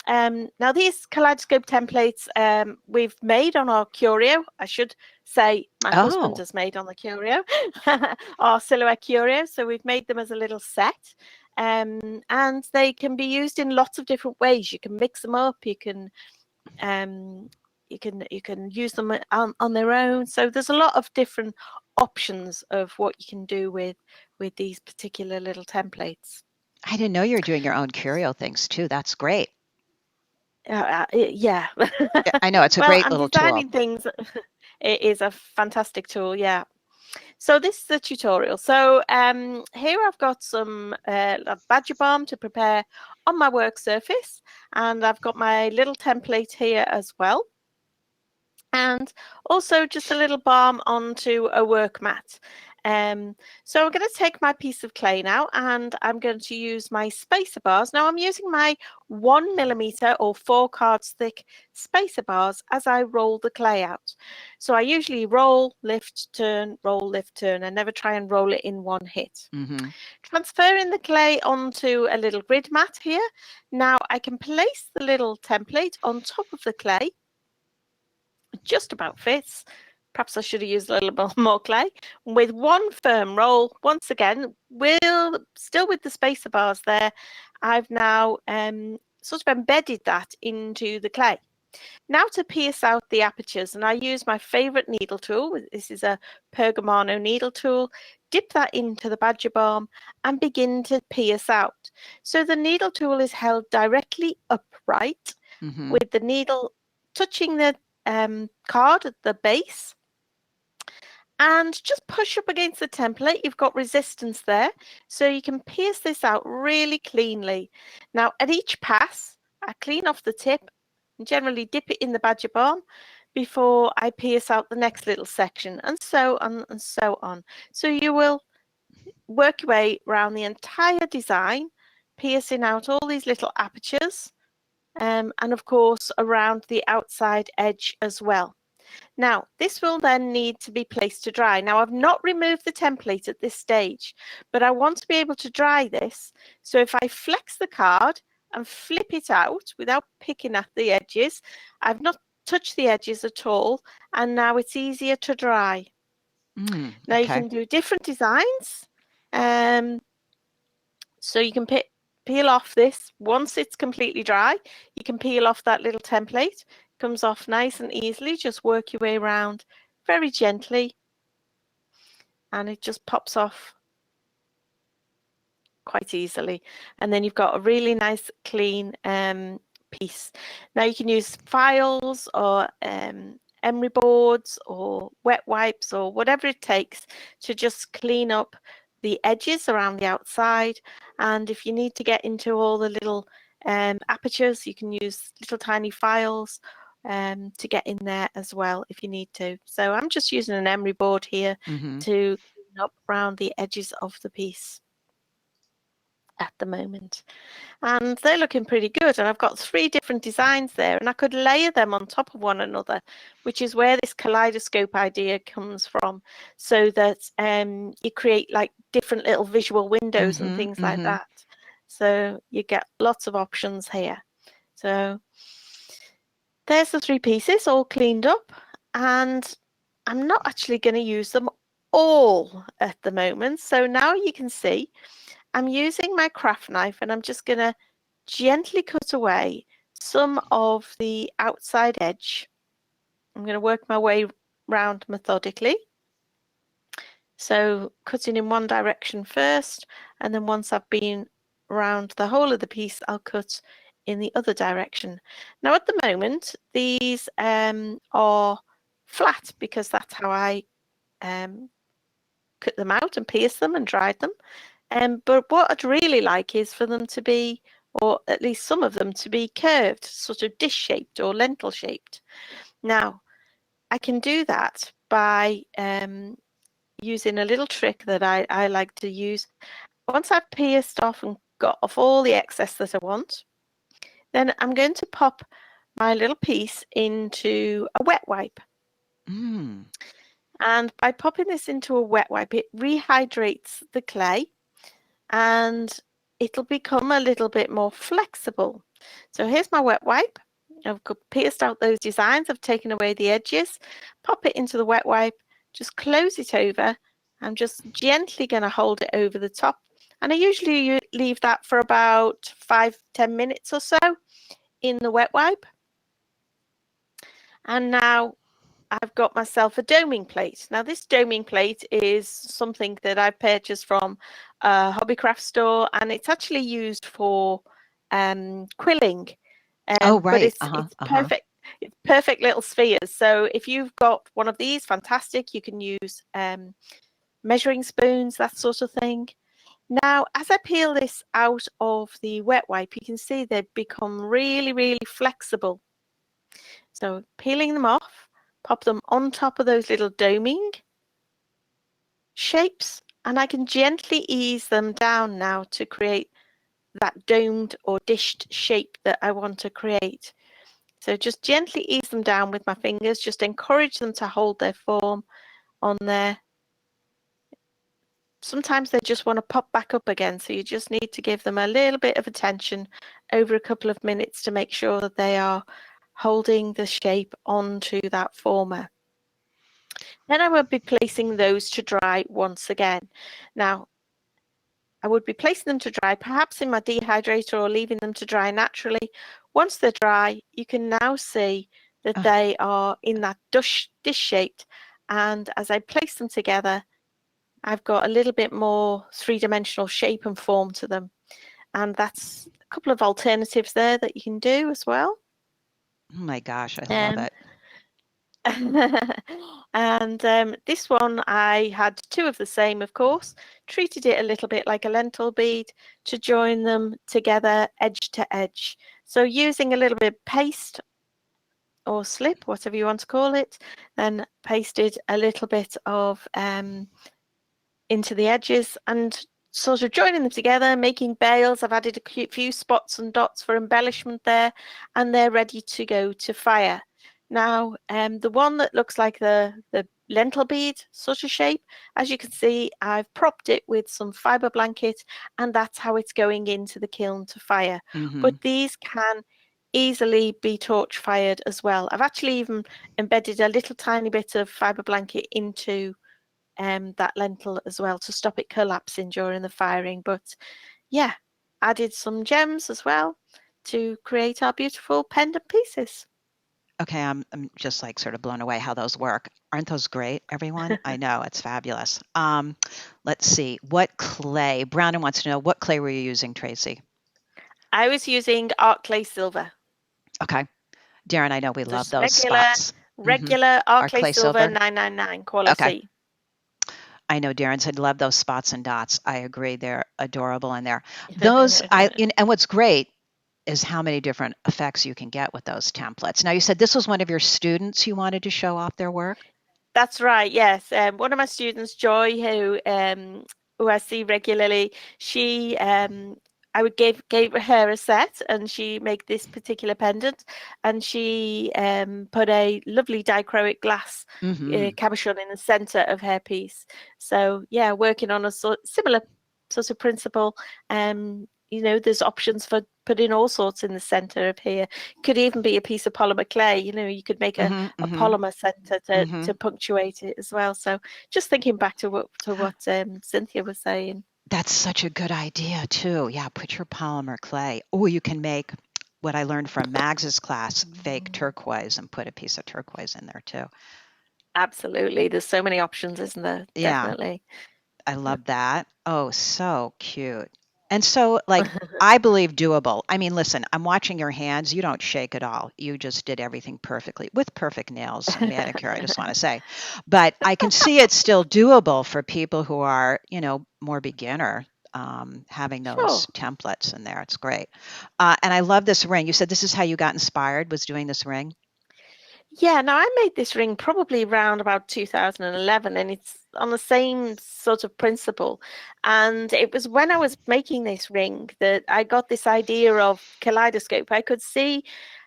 Now these kaleidoscope templates we've made on our curio. I should say my husband has made on the curio, our silhouette curio. So we've made them as a little set. And they can be used in lots of different ways. You can mix them up. You can use them on their own. So there's a lot of different options of what you can do with these particular little templates. I didn't know you were doing your own curio things too. That's great. Yeah. I know it's a great little tool. Designing things. It is a fantastic tool. Yeah. So this is the tutorial. So here I've got some badger balm to prepare on my work surface, and I've got my little template here as well, and also just a little balm onto a work mat. So I'm going to take my piece of clay now, and I'm going to use my spacer bars. Now I'm using my 1mm or 4 cards thick spacer bars as I roll the clay out. So I usually roll, lift, turn, roll, lift, turn. I never try and roll it in one hit. Transferring the clay onto a little grid mat here. Now I can place the little template on top of the clay. It just about fits. Perhaps I should have used a little bit more clay. With one firm roll, once again, still with the spacer bars there, I've now sort of embedded that into the clay. Now to pierce out the apertures, and I use my favorite needle tool. This is a Pergamano needle tool. Dip that into the badger balm and begin to pierce out. So the needle tool is held directly upright with the needle touching the card at the base, and just push up against the template. You've got resistance there, so you can pierce this out really cleanly. Now at each pass, I clean off the tip and generally dip it in the badger balm before I pierce out the next little section, and so on and so on. So you will work your way around the entire design, piercing out all these little apertures, and of course around the outside edge as well. Now, this will then need to be placed to dry. Now, I've not removed the template at this stage, but I want to be able to dry this. So if I flex the card and flip it out without picking at the edges, I've not touched the edges at all, and now it's easier to dry. Now, you can do different designs. So you can peel off this. Once it's completely dry, you can peel off that little template. Comes off nice and easily. Just work your way around very gently, and it just pops off quite easily. And then you've got a really nice clean piece. Now you can use files or emery boards or wet wipes or whatever it takes to just clean up the edges around the outside. And if you need to get into all the little apertures, you can use little tiny files to get in there as well if you need to. So I'm just using an emery board here to clean up around the edges of the piece at the moment. And they're looking pretty good, and I've got 3 different designs there, and I could layer them on top of one another, which is where this kaleidoscope idea comes from, so that you create like different little visual windows and things like that. So you get lots of options here. So there's the 3 pieces all cleaned up, and I'm not actually going to use them all at the moment. So now you can see I'm using my craft knife, and I'm just going to gently cut away some of the outside edge. I'm going to work my way round methodically. So cutting in one direction first, and then once I've been around the whole of the piece, I'll cut in the other direction. Now at the moment, these are flat because that's how I cut them out and pierced them and dried them. But what I'd really like is for them to be, or at least some of them, to be curved, sort of dish-shaped or lentil-shaped. Now, I can do that by using a little trick that I like to use. Once I've pierced off and got off all the excess that I want, then I'm going to pop my little piece into a wet wipe. Mm. And by popping this into a wet wipe, it rehydrates the clay and it'll become a little bit more flexible. So here's my wet wipe. I've pierced out those designs. I've taken away the edges, pop it into the wet wipe, just close it over. I'm just gently going to hold it over the top. And I usually leave that for about 5-10 minutes or so in the wet wipe. And now I've got myself a doming plate. Now this doming plate is something that I purchased from a hobby craft store, and it's actually used for quilling. Oh, right. But it's perfect. It's perfect little spheres. So if you've got one of these, fantastic. You can use measuring spoons, that sort of thing. Now, as I peel this out of the wet wipe, you can see they've become really, really flexible. So peeling them off, pop them on top of those little doming shapes, and I can gently ease them down now to create that domed or dished shape that I want to create. So just gently ease them down with my fingers, just encourage them to hold their form on there. Sometimes they just want to pop back up again, so you just need to give them a little bit of attention over a couple of minutes to make sure that they are holding the shape onto that former. Then I will be placing those to dry once again. Now, I would be placing them to dry perhaps in my dehydrator or leaving them to dry naturally. Once they're dry, you can now see that they are in that dish shaped, and as I place them together, I've got a little bit more three-dimensional shape and form to them. And that's a couple of alternatives there that you can do as well. Oh my gosh, I love it. And this one, I had two of the same, of course, treated it a little bit like a lentil bead to join them together edge to edge. So using a little bit of paste or slip, whatever you want to call it, then pasted a little bit of into the edges and sort of joining them together, making bails. I've added a few spots and dots for embellishment there, and they're ready to go to fire. Now, the one that looks like the lentil bead sort of shape, as you can see, I've propped it with some fiber blanket, and that's how it's going into the kiln to fire. But these can easily be torch fired as well. I've actually even embedded a little tiny bit of fiber blanket into that lentil as well to stop it collapsing during the firing. But yeah, added some gems as well to create our beautiful pendant pieces. Okay, I'm just like sort of blown away how those work. Aren't those great, everyone? I know, it's fabulous. Let's see, what clay? Brandon wants to know, what clay were you using, Tracey? I was using art clay silver. Okay. Darren, I know we love Just those spots. Regular art clay silver 999 quality. Okay. I know Darren said love those spots and dots. I agree, they're adorable in there. Those and what's great is how many different effects you can get with those templates. Now, you said this was one of your students you wanted to show off their work? That's right, yes. One of my students, Joy, who I see regularly, she I would gave her a set, and she made this particular pendant, and she put a lovely dichroic glass cabochon in the center of her piece. So yeah, working on a similar sort of principle. You know, there's options for putting all sorts in the center of here. Could even be a piece of polymer clay. You know, you could make a polymer center to punctuate it as well. So just thinking back to what Cynthia was saying. That's such a good idea too. Yeah, put your polymer clay. Oh, you can make what I learned from Mags's class, fake turquoise, and put a piece of turquoise in there too. Absolutely. There's so many options, isn't there? Yeah. Definitely. I love that. Oh, so cute. And so, like, I believe doable. I mean, listen, I'm watching your hands. You don't shake at all. You just did everything perfectly with perfect nails and manicure, I just want to say. But I can see it's still doable for people who are, more beginner, having Sure. those templates in there. It's great. And I love this ring. You said this is how you got inspired, was doing this ring? Yeah, now I made this ring probably around about 2011, and it's on the same sort of principle. And it was when I was making this ring that I got this idea of kaleidoscope. I could see,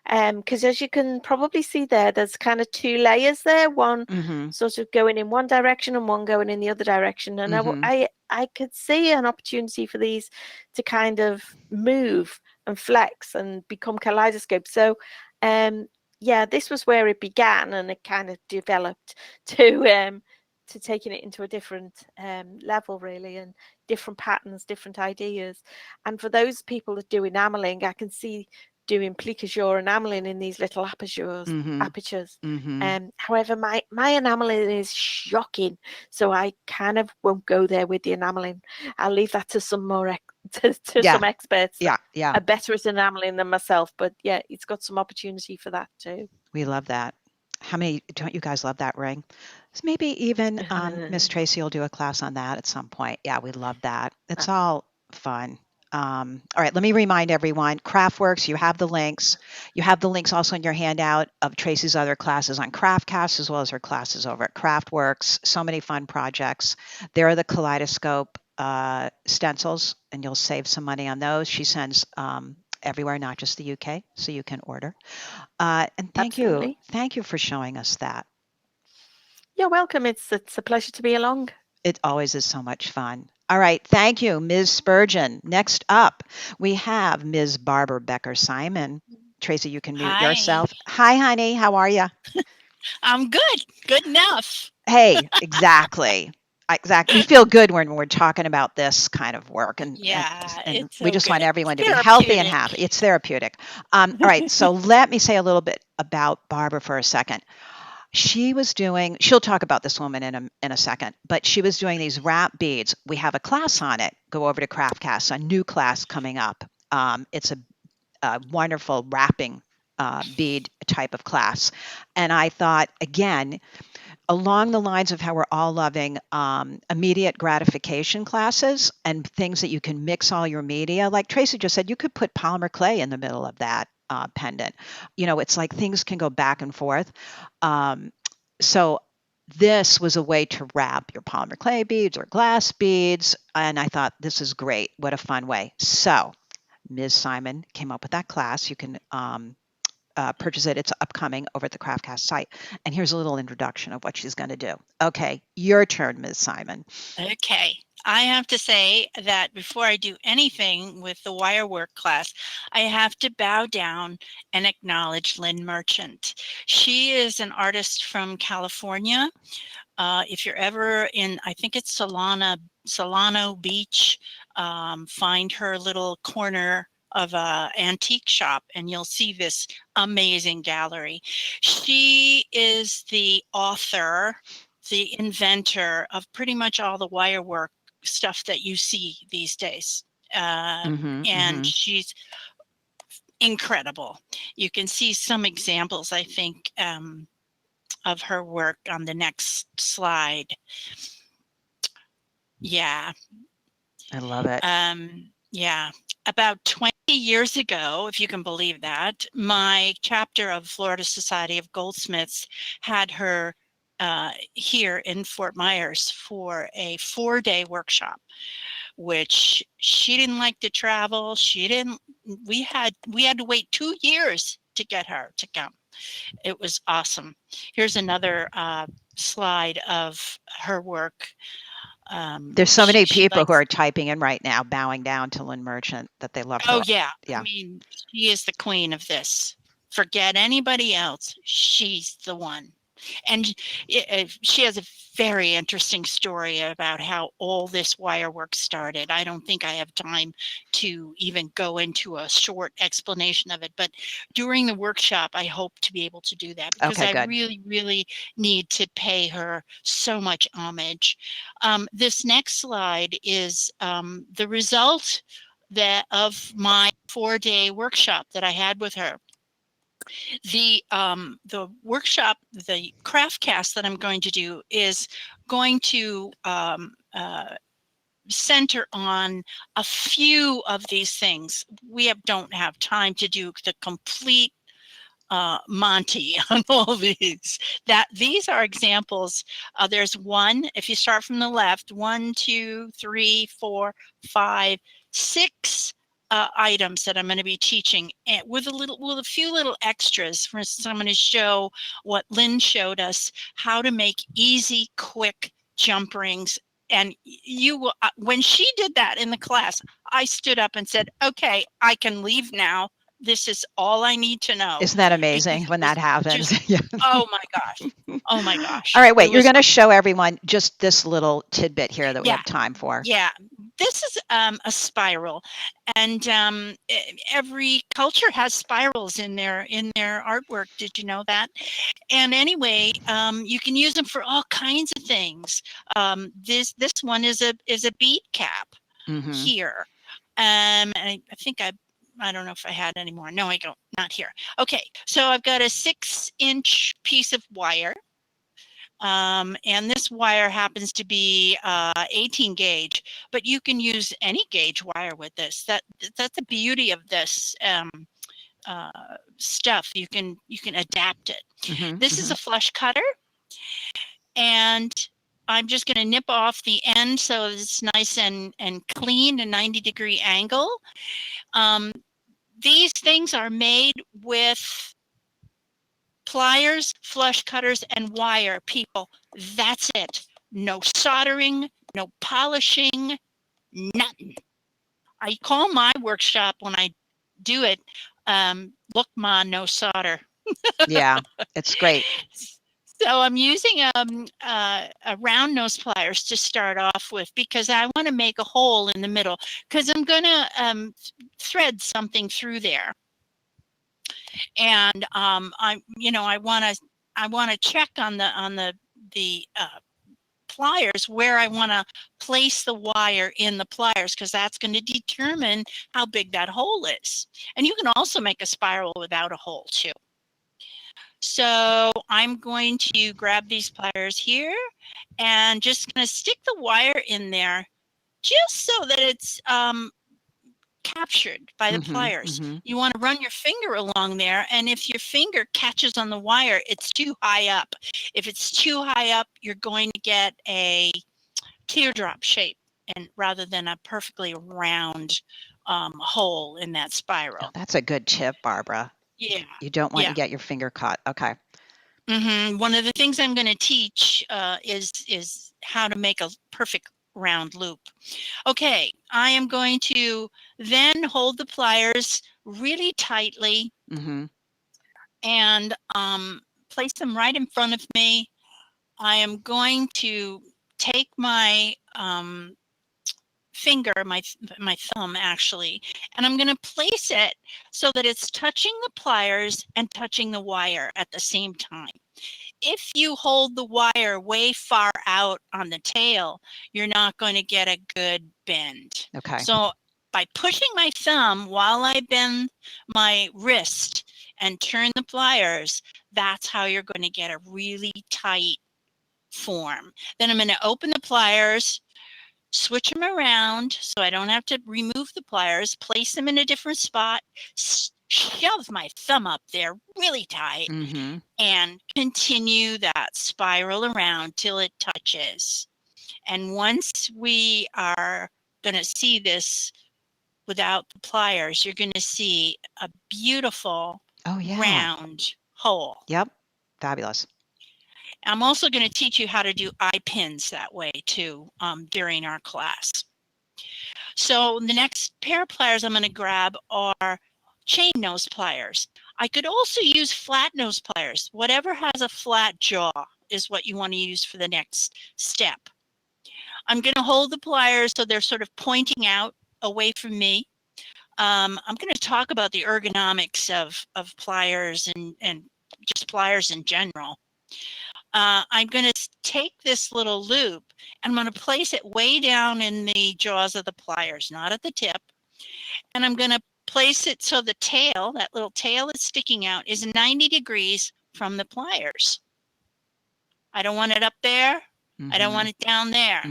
because as you can probably see there's kind of two layers there, one Mm-hmm. sort of going in one direction and one going in the other direction. And Mm-hmm. I could see an opportunity for these to kind of move and flex and become kaleidoscope. So, yeah, this was where it began, and it kind of developed to taking it into a different level, really, and different patterns, different ideas. And for those people that do enameling, I can see doing plique-à-jour enameling in these little apertures. Mm-hmm. Mm-hmm. However, my enameling is shocking, so I kind of won't go there with the enameling. I'll leave that to some more Yeah. some experts that Yeah. are better at enameling than myself. But yeah, it's got some opportunity for that too. We love that. How many don't you guys love that ring? So maybe even Miss Tracy will do a class on that at some point. Yeah, we love that. It's all fun. All right, let me remind everyone, Craftworks, you have the links. You have the links also in your handout of Tracy's other classes on Craftcast, as well as her classes over at Craftworks. So many fun projects. There are the kaleidoscope stencils, and you'll save some money on those. She sends everywhere, not just the UK, so you can order. And thank Absolutely. you for showing us that. You're welcome. It's a pleasure to be along. It always is so much fun. All right, thank you, Ms. Spurgin. Next up, we have Ms. Barbara Becker Simon. Tracy, you can mute yourself. Hi, honey. How are you? I'm good. Good enough. Hey, exactly. Exactly. We feel good when we're talking about this kind of work, and it's we so just want good. everyone It's to be healthy and therapeutic. happy. It's therapeutic. All right, so let me say a little bit about Barbara for a second. She was doing, she'll talk about this woman in a second, but she was doing these wrap beads. We have a class on it. Go over to Craftcast, a new class coming up. It's a wonderful wrapping bead type of class. And I thought, again, along the lines of how we're all loving immediate gratification classes and things that you can mix all your media, like Tracy just said, you could put polymer clay in the middle of that pendant. It's like things can go back and forth. So this was a way to wrap your polymer clay beads or glass beads. And I thought, this is great. What a fun way. So Ms. Simon came up with that class. You can purchase it. It's upcoming over at the Craftcast site. And here's a little introduction of what she's going to do. Okay, your turn, Ms. Simon. Okay. I have to say that before I do anything with the wire work class, I have to bow down and acknowledge Lynn Merchant. She is an artist from California. If you're ever in, I think it's Solano Beach, find her little corner of a antique shop and you'll see this amazing gallery. She is the author, the inventor of pretty much all the wire work stuff that you see these days. And she's incredible. You can see some examples, I think, of her work on the next slide. Yeah. I love it. Yeah. About 20 years ago, if you can believe that, my chapter of Florida Society of Goldsmiths had her here in Fort Myers for a 4-day workshop, which she didn't like to travel. We had to wait 2 years to get her to come. It was awesome. Here's another slide of her work. There's so many people who are typing in right now, bowing down to Lynn Merchant, that they love her. Oh, yeah. I mean, she is the queen of this. Forget anybody else. She's the one. And she has a very interesting story about how all this wire work started. I don't think I have time to even go into a short explanation of it, but during the workshop, I hope to be able to do that because I really, really need to pay her so much homage. This next slide is the result of my 4-day workshop that I had with her. The workshop, the craft cast that I'm going to do is going to center on a few of these things. We don't have time to do the complete Monty on all these. These are examples. There's one, if you start from the left, 1, 2, 3, 4, 5, 6 items that I'm going to be teaching, and with a few little extras. For instance, I'm going to show what Lynn showed us, how to make easy, quick jump rings. And you will, when she did that in the class, I stood up and said, "Okay, I can leave now. This is all I need to know." Isn't that amazing when that happens? Just, oh my gosh. Oh my gosh. All right, wait, you're going to show everyone just this little tidbit here that we Yeah. have time for. Yeah. This is a spiral, and every culture has spirals in their artwork. Did you know that? And anyway, you can use them for all kinds of things. This one is a bead cap here. And I think I don't know if I had any more. No, I don't. Not here. Okay, so I've got a 6-inch piece of wire. And this wire happens to be 18 gauge, but you can use any gauge wire with this. That's the beauty of this stuff. You can adapt it. This is a flush cutter, and I'm just going to nip off the end so it's nice and clean, a 90-degree angle. These things are made with pliers, flush cutters, and wire, people. That's it. No soldering, no polishing, nothing. I call my workshop when I do it, look, Ma, no solder. Yeah, it's great. So I'm using a round nose pliers to start off with, because I want to make a hole in the middle, because I'm going to thread something through there. And I want to check on the pliers where I want to place the wire in the pliers, because that's going to determine how big that hole is. And you can also make a spiral without a hole too. So I'm going to grab these pliers here and just going to stick the wire in there, just so that it's captured by the pliers. You want to run your finger along there, and if your finger catches on the wire, it's too high up. If it's too high up, you're going to get a teardrop shape, and rather than a perfectly round hole in that spiral. Oh, that's a good tip, Barbara. Yeah. You don't want to get your finger caught. Okay. One of the things I'm going to teach is how to make a perfect round loop. Okay, I am going to then hold the pliers really tightly and place them right in front of me. I am going to take my finger, my thumb actually, and I'm going to place it so that it's touching the pliers and touching the wire at the same time. If you hold the wire way far out on the tail, you're not going to get a good bend. Okay. So by pushing my thumb while I bend my wrist and turn the pliers, that's how you're going to get a really tight form. Then I'm going to open the pliers, switch them around so I don't have to remove the pliers, place them in a different spot, shove my thumb up there really tight, and continue that spiral around till it touches. And once we are going to see this without the pliers, you're going to see a beautiful round hole. Yep. Fabulous. I'm also going to teach you how to do eye pins that way too during our class. So the next pair of pliers I'm going to grab are chain nose pliers. I could also use flat nose pliers. Whatever has a flat jaw is what you want to use for the next step. I'm going to hold the pliers so they're sort of pointing out away from me. I'm going to talk about the ergonomics of pliers and just pliers in general. I'm going to take this little loop and I'm going to place it way down in the jaws of the pliers, not at the tip. And I'm going to place it so the tail, that little tail is sticking out, is 90 degrees from the pliers. I don't want it up there. I don't want it down there.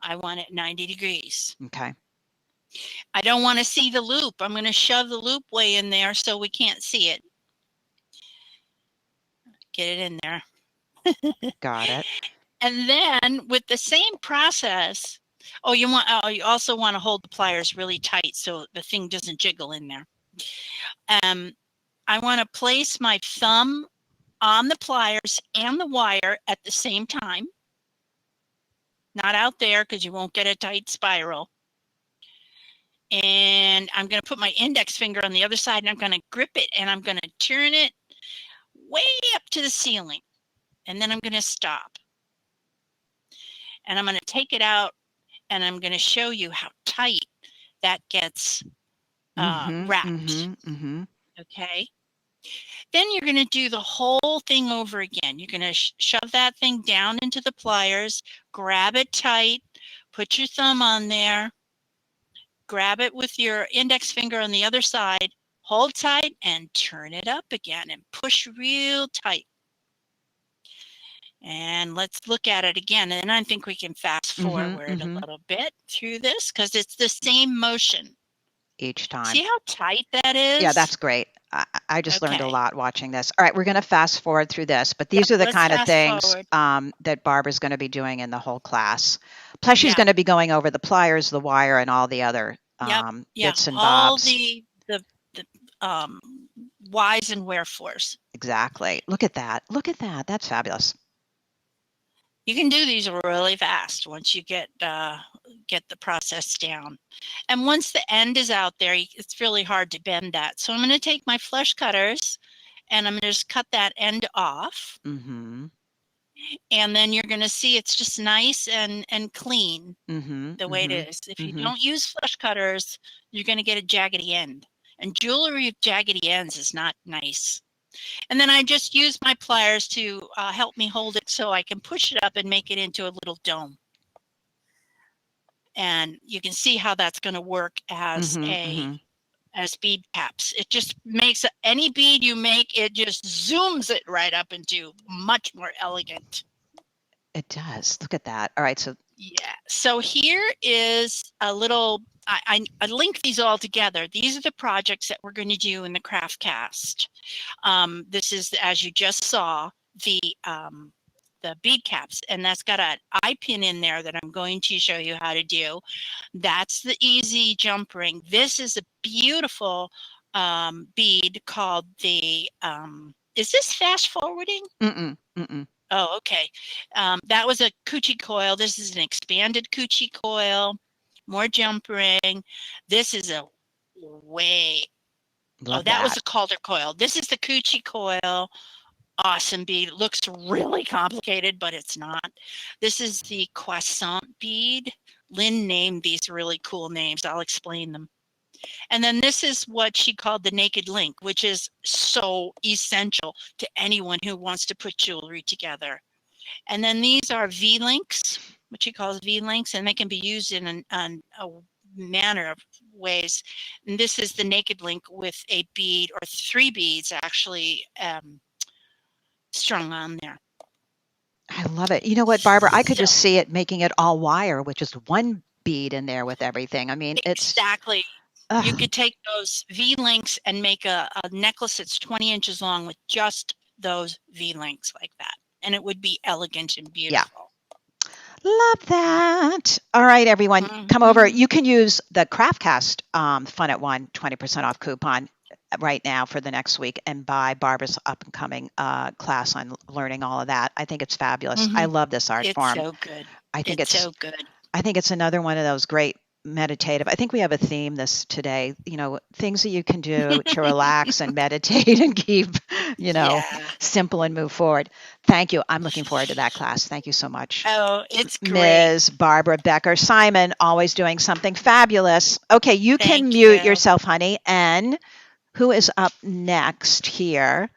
I want it 90 degrees. Okay. I don't want to see the loop. I'm going to shove the loop way in there so we can't see it. Get it in there. Got it. And then with the same process, you also want to hold the pliers really tight so the thing doesn't jiggle in there. I want to place my thumb on the pliers and the wire at the same time. Not out there because you won't get a tight spiral. And I'm going to put my index finger on the other side and I'm going to grip it and I'm going to turn it way up to the ceiling. And then I'm going to stop. And I'm going to take it out and I'm going to show you how tight that gets wrapped. Okay. Then you're going to do the whole thing over again. You're going to shove that thing down into the pliers, grab it tight, put your thumb on there, grab it with your index finger on the other side, hold tight and turn it up again and push real tight. And let's look at it again. And I think we can fast forward a little bit through this because it's the same motion. Each time. See how tight that is? Yeah, that's great. I just learned a lot watching this. All right, we're going to fast forward through this, but these are the kind of things that Barbara's going to be doing in the whole class. Plus, she's going to be going over the pliers, the wire, and all the other bits and bobs. All the whys and wherefores. Exactly. Look at that. Look at that. That's fabulous. You can do these really fast once you get the process down. And once the end is out there, it's really hard to bend that. So I'm going to take my flush cutters and I'm going to just cut that end off. And then you're going to see it's just nice and clean the way it is. If you don't use flush cutters, you're going to get a jaggedy end. And jewelry with jaggedy ends is not nice. And then I just use my pliers to help me hold it so I can push it up and make it into a little dome. And you can see how that's going to work as as bead caps. It just makes any bead you make, it just zooms it right up into much more elegant. It does. Look at that. All right. So yeah. So here is a little, I link these all together. These are the projects that we're going to do in the Craft Cast. This is, as you just saw, the bead caps, and that's got an eye pin in there that I'm going to show you how to do. That's the easy jump ring. This is a beautiful bead called the, is this fast forwarding? Oh, okay. That was a coochie coil. This is an expanded coochie coil, more jump ring. This is a way, that was the Calder coil. This is the coochie coil. Awesome bead. It looks really complicated, but it's not. This is the croissant bead. Lynn named these really cool names. I'll explain them. And then this is what she called the naked link, which is so essential to anyone who wants to put jewelry together. And then these are V-links, what she calls V-links, and they can be used in a manner of ways. And this is the naked link with a bead, or 3 beads actually, strung on there. I love it. You know what, Barbara? I could just see it making it all wire with just one bead in there with everything. I mean, it's exactly. You could take those V-links and make a necklace that's 20 inches long with just those V-links like that. And it would be elegant and beautiful. Love that. All right, everyone, come over. You can use the Craftcast Fun at One 20% off coupon right now for the next week and buy Barbara's up and coming class on learning all of that. I think it's fabulous. I love this art form. It's so good. I think it's so good. I think it's another one of those great meditative. I think we have a theme this today, things that you can do to relax and meditate and keep, simple and move forward. Thank you. I'm looking forward to that class. Thank you so much. Oh, it's great. Ms. Barbara Becker Simon, always doing something fabulous. Okay, you can mute yourself, honey. And who is up next here?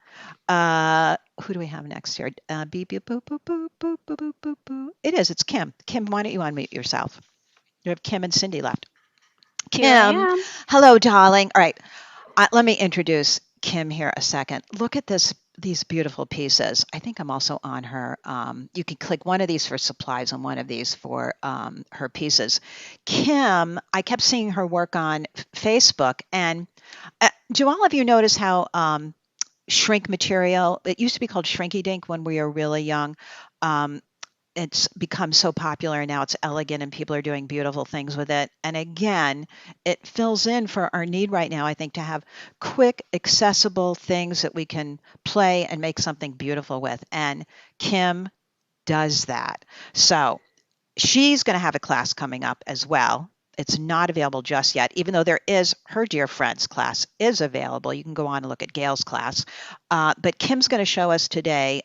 Who do we have next here? Beep, beep, boop, boop, boop, boop, boop, boop, boop, boop. It's Kim. Kim, why don't you unmute yourself? You have Kim and Cindy left. Kim. Here I am. Hello, darling. All right. Let me introduce Kim here a second. Look at these beautiful pieces. I think I'm also on her. You can click one of these for supplies and one of these for her pieces. Kim, I kept seeing her work on Facebook. And do all of you notice how shrink material, it used to be called Shrinky Dink when we were really young. It's become so popular and now it's elegant and people are doing beautiful things with it. And again, it fills in for our need right now, I think, to have quick, accessible things that we can play and make something beautiful with. And Kim does that. So she's going to have a class coming up as well. It's not available just yet, even though there is her Dear Friends class is available. You can go on and look at Gail's class. But Kim's going to show us today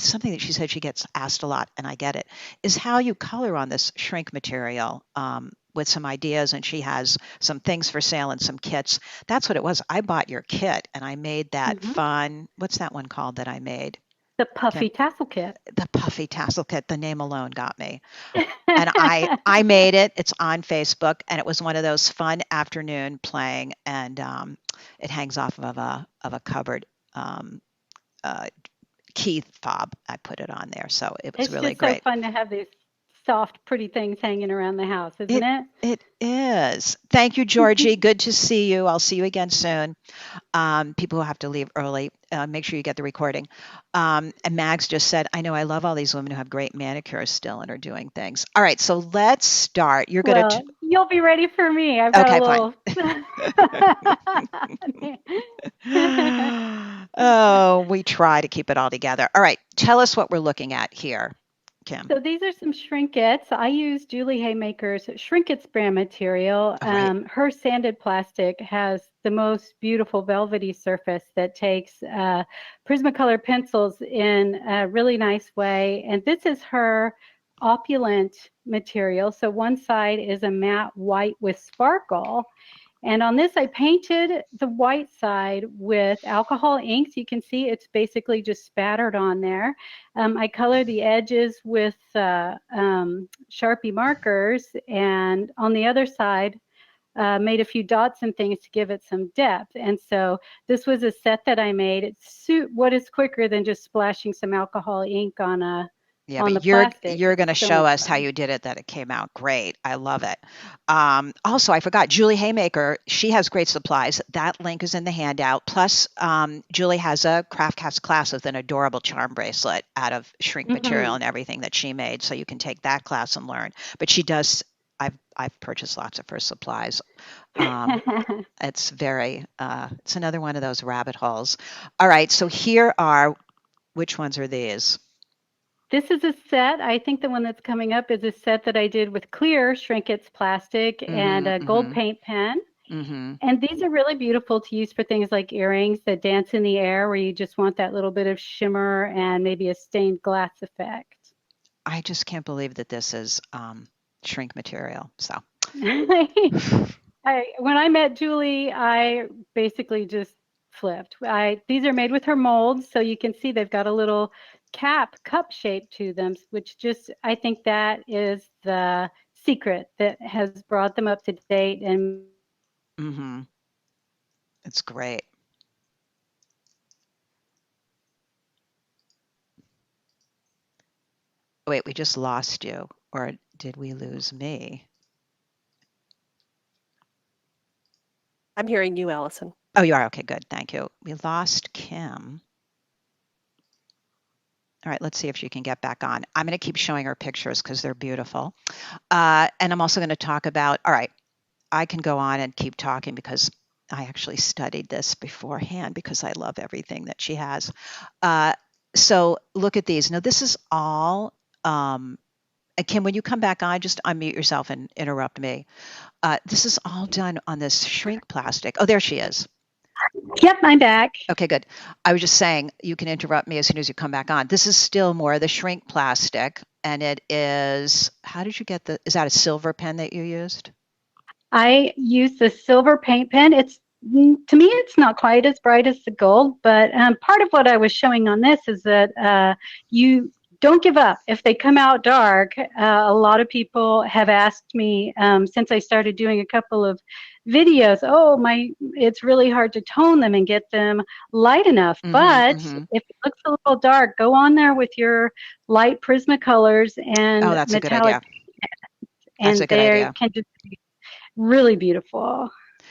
something that she said she gets asked a lot, and I get it, is how you color on this shrink material with some ideas. And she has some things for sale and some kits. That's what it was. I bought your kit and I made that fun, what's that one called that I made? The Puffy Tassel Kit. The Puffy Tassel Kit. The name alone got me. And I made it. It's on Facebook, and it was one of those fun afternoon playing, and it hangs off of a cupboard Keith fob. I put it on there, so it was really great. It's so fun to have these soft, pretty things hanging around the house, isn't it? It is. Thank you, Georgie. Good to see you. I'll see you again soon. People who have to leave early, make sure you get the recording. And Mags just said, I know I love all these women who have great manicures still and are doing things. All right, so let's start. You're going to... You'll be ready for me. I've got a little... Oh, we try to keep it all together. All right, tell us what we're looking at here, Kim. So these are some shrinkets. I use Julie Haymaker's Shrinkets brand material. Her sanded plastic has the most beautiful velvety surface that takes Prismacolor pencils in a really nice way. And this is her opulent material. So one side is a matte white with sparkle. And on this, I painted the white side with alcohol inks. You can see it's basically just spattered on there. I colored the edges with Sharpie markers, and on the other side, made a few dots and things to give it some depth. And so this was a set that I made. It's what is quicker than just splashing some alcohol ink on a but you're going to show us how you did it, that it came out great. I love it. Also, I forgot, Julie Haymaker, she has great supplies. That link is in the handout. Plus, Julie has a craft cast class with an adorable charm bracelet out of shrink material and everything that she made. So you can take that class and learn. But she does, I've purchased lots of her supplies. It's it's another one of those rabbit holes. All right, so here are, which ones are these? This is a set. I think the one that's coming up is a set that I did with clear Shrinkets plastic and a gold paint pen. And these are really beautiful to use for things like earrings that dance in the air, where you just want that little bit of shimmer and maybe a stained glass effect. I just can't believe that this is shrink material. So when I met Julie, I basically just flipped. These are made with her molds, so you can see they've got a little cup shape to them, which just, I think that is the secret that has brought them up to date. And it's great. Wait, we just lost you, or did we lose me? I'm hearing you, Allison. Oh, you are? Okay, good. Thank you. We lost Kim. All right, let's see if she can get back on. I'm going to keep showing her pictures because they're beautiful. And I'm also going to talk about, all right, I can go on and keep talking because I actually studied this beforehand because I love everything that she has. So look at these. Now, this is all, Kim, when you come back on, just unmute yourself and interrupt me. This is all done on this shrink plastic. Oh, there she is. Yep, I'm back. Okay, good. I was just saying, you can interrupt me as soon as you come back on. This is still more of the shrink plastic, and it is, how did you get is that a silver pen that you used? I used the silver paint pen. It's, to me, it's not quite as bright as the gold, but part of what I was showing on this is that you don't give up. If they come out dark, a lot of people have asked me since I started doing a couple of videos, oh, it's really hard to tone them and get them light enough. But if it looks a little dark, go on there with your light Prismacolors and that's a good metallic, idea. and they can just be really beautiful.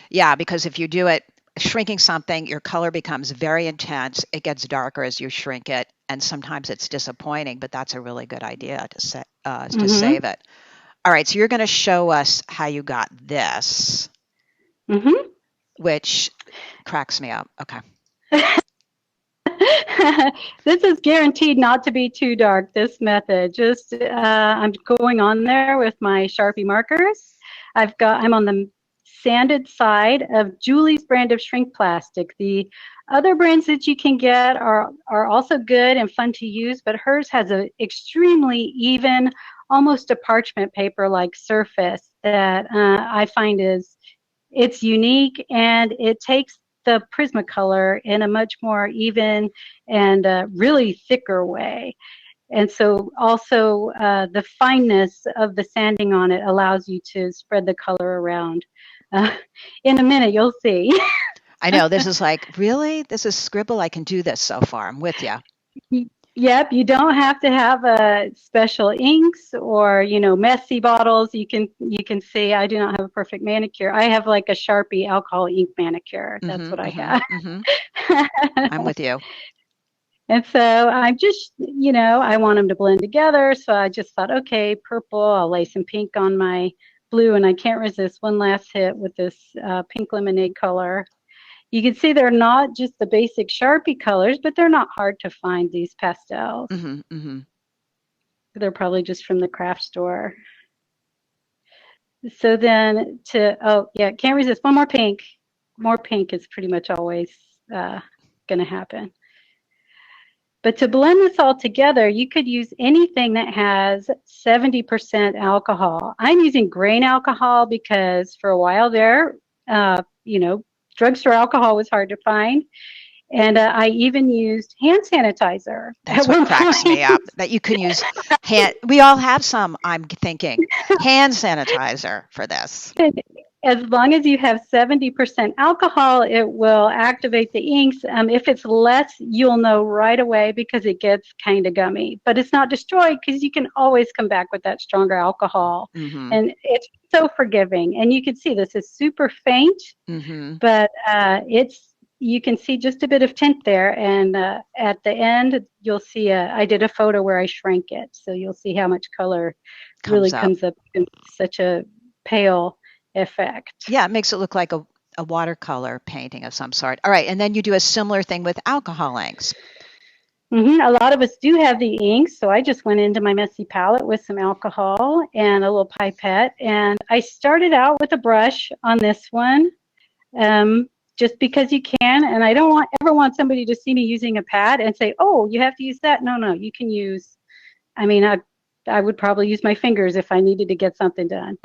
Yeah, because if you do it shrinking something, your color becomes very intense. It gets darker as you shrink it, and sometimes it's disappointing. But that's a really good idea to save it. All right, so you're going to show us how you got this, which cracks me up. Okay. This is guaranteed not to be too dark, this method. Just I'm going on there with my Sharpie markers. I'm on the sanded side of Julie's brand of shrink plastic. The other brands that you can get are also good and fun to use, but hers has an extremely even, almost a parchment paper like surface that I find it's unique, and it takes the Prismacolor in a much more even and really thicker way. And so also the fineness of the sanding on it allows you to spread the color around. In a minute, you'll see. I know, this is like, really? This is scribble? I can do this so far. I'm with you. Yep, you don't have to have special inks or, messy bottles. You can see I do not have a perfect manicure. I have like a Sharpie alcohol ink manicure. That's what I have. I'm with you. And so I'm just, I want them to blend together. So I just thought, okay, purple, I'll lay some pink on my blue, and I can't resist one last hit with this pink lemonade color. You can see they're not just the basic Sharpie colors, but they're not hard to find, these pastels. They're probably just from the craft store. So then can't resist one more pink. More pink is pretty much always going to happen. But to blend this all together, you could use anything that has 70% alcohol. I'm using grain alcohol because for a while there, drugstore alcohol was hard to find. And I even used hand sanitizer. That's what cracks me up, that you can use we all have some, I'm thinking, hand sanitizer for this. As long as you have 70% alcohol, it will activate the inks. If it's less, you'll know right away because it gets kind of gummy. But it's not destroyed because you can always come back with that stronger alcohol. And it's so forgiving. And you can see this is super faint, but you can see just a bit of tint there. And at the end, you'll see I did a photo where I shrank it. So you'll see how much color really comes up in such a pale effect. Yeah, it makes it look like a watercolor painting of some sort. All right, and then you do a similar thing with alcohol inks. A lot of us do have the inks, so I just went into my messy palette with some alcohol and a little pipette, and I started out with a brush on this one, just because you can, and I don't ever want somebody to see me using a pad and say, oh, you have to use that. No, you can use, I would probably use my fingers if I needed to get something done.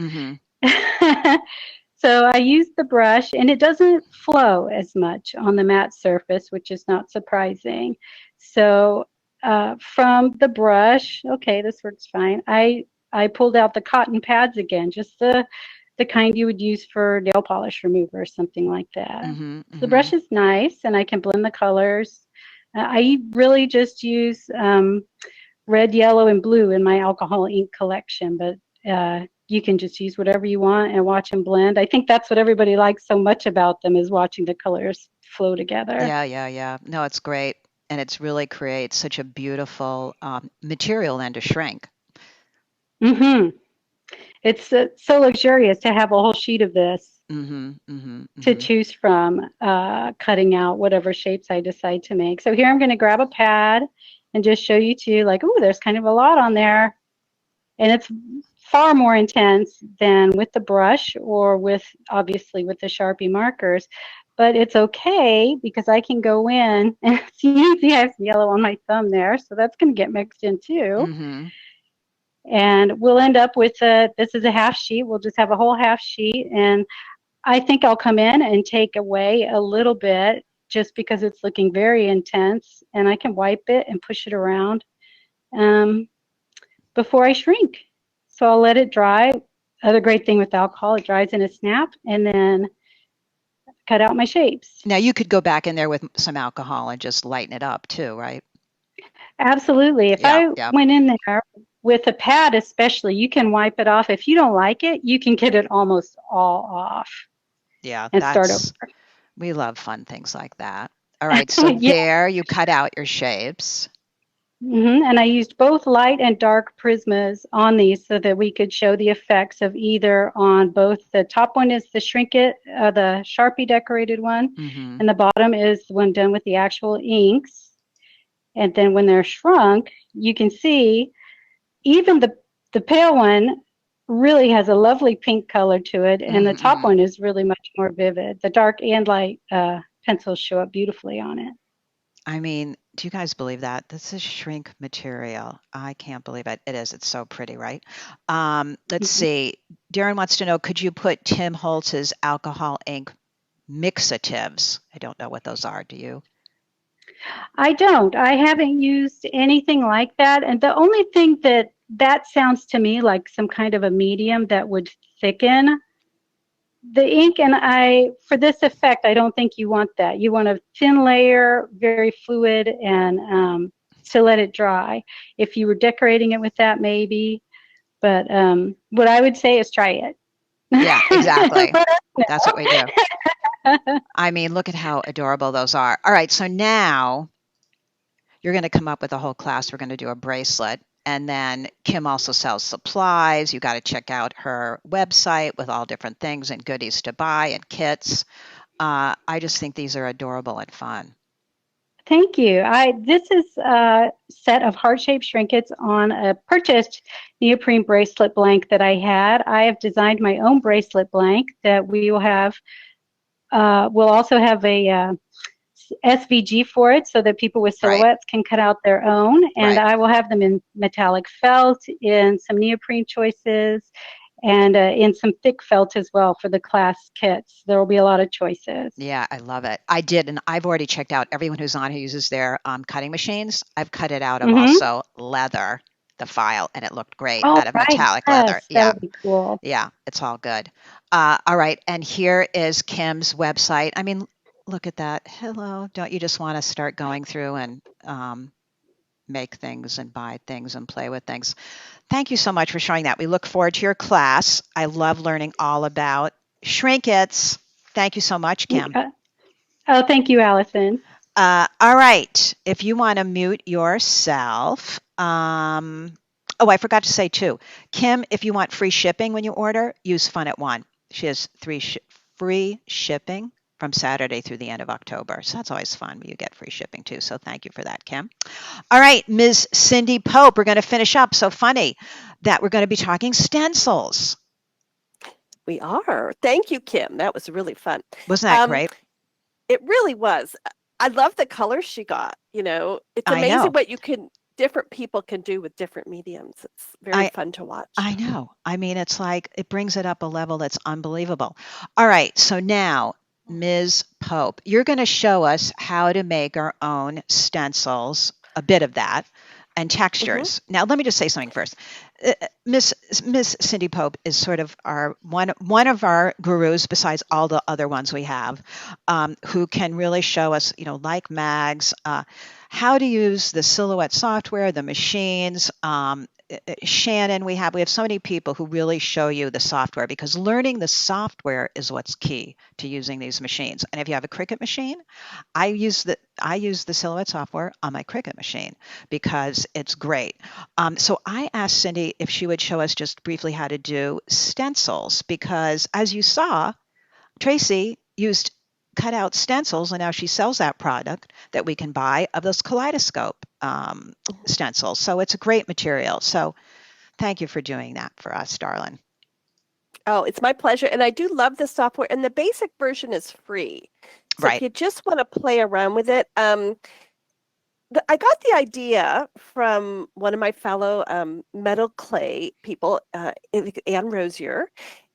So I used the brush, and it doesn't flow as much on the matte surface, which is not surprising. So from the brush, okay, this works fine. I pulled out the cotton pads again, just the kind you would use for nail polish remover or something like that. The brush is nice, and I can blend the colors. I really just use red, yellow, and blue in my alcohol ink collection, but you can just use whatever you want and watch them blend. I think that's what everybody likes so much about them, is watching the colors flow together. Yeah. No, it's great. And it's really creates such a beautiful material then to shrink. It's so luxurious to have a whole sheet of this to choose from, cutting out whatever shapes I decide to make. So here I'm going to grab a pad and just show you too, like, oh, there's kind of a lot on there. And it's far more intense than with the brush or obviously with the Sharpie markers, but it's okay because I can go in and see I have some yellow on my thumb there, so that's going to get mixed in too. And we'll end up with this is a half sheet. We'll just have a whole half sheet, and I think I'll come in and take away a little bit just because it's looking very intense, and I can wipe it and push it around before I shrink. So I'll let it dry. Other great thing with alcohol, it dries in a snap, and then cut out my shapes. Now you could go back in there with some alcohol and just lighten it up too, right? Absolutely. If Yeah, I went in there with a pad especially, you can wipe it off. If you don't like it, you can get it almost all off. Yeah, and start over. We love fun things like that. All right, so Yeah. there you cut out your shapes. And I used both light and dark prismas on these so that we could show the effects of either on both. The top one is the the Sharpie decorated one, and the bottom is the one done with the actual inks. And then when they're shrunk, you can see even the pale one really has a lovely pink color to it, and the top one is really much more vivid. The dark and light pencils show up beautifully on it. I mean, do you guys believe that? This is shrink material. I can't believe it. It is. It's so pretty, right? Let's see. Darren wants to know, could you put Tim Holtz's alcohol ink mixatives? I don't know what those are. Do you? I don't. I haven't used anything like that. And the only thing that sounds to me like some kind of a medium that would thicken the ink, and for this effect, I don't think you want that. You want a thin layer, very fluid, and to let it dry. If you were decorating it with that, maybe. But what I would say is try it. Yeah, exactly. That's what we do. I mean, look at how adorable those are. All right, so now you're going to come up with a whole class. We're going to do a bracelet. And then Kim also sells supplies. You got to check out her website with all different things and goodies to buy and kits. I just think these are adorable and fun. Thank you. This is a set of heart-shaped trinkets on a purchased neoprene bracelet blank that I had. I have designed my own bracelet blank that we will have. We'll also have a SVG for it so that people with silhouettes can cut out their own. And I will have them in metallic felt, in some neoprene choices, and in some thick felt as well for the class kits. There will be a lot of choices. Yeah, I love it. I did, and I've already checked out everyone who's on who uses their cutting machines. I've cut it out of also leather, the file, and it looked great out of metallic leather. That would be cool. Yeah, it's all good. All right, and here is Kim's website. I mean, look at that. Hello. Don't you just want to start going through and make things and buy things and play with things? Thank you so much for showing that. We look forward to your class. I love learning all about shrinkets. Thank you so much, Kim. Oh, thank you, Allison. All right. If you want to mute yourself. Oh, I forgot to say too, Kim, if you want free shipping when you order, use Fun at One. She has free shipping from Saturday through the end of October. So that's always fun when you get free shipping too. So thank you for that, Kim. All right, Ms. Cindy Pope, we're going to finish up. So funny that we're going to be talking stencils. We are. Thank you, Kim. That was really fun. Wasn't that great? It really was. I love the colors she got. You know, it's amazing what different people can do with different mediums. It's very fun to watch. I know. I mean, it's like it brings it up a level that's unbelievable. All right. So now, Ms. Pope, you're going to show us how to make our own stencils, a bit of that, and textures. Now, let me just say something first. Miss Cindy Pope is sort of one of our gurus, besides all the other ones we have, who can really show us, like Mags, how to use the Silhouette software, the machines. Shannon, we have so many people who really show you the software, because learning the software is what's key to using these machines. And if you have a Cricut machine, I use the Silhouette software on my Cricut machine because it's great. So I asked Cindy if she would show us just briefly how to do stencils, because as you saw, Tracey used cut out stencils, and now she sells that product that we can buy of those kaleidoscope stencils. So it's a great material. So thank you for doing that for us, darling. Oh, it's my pleasure. And I do love the software, and the basic version is free. So if you just want to play around with it, I got the idea from one of my fellow metal clay people, Anne Rosier,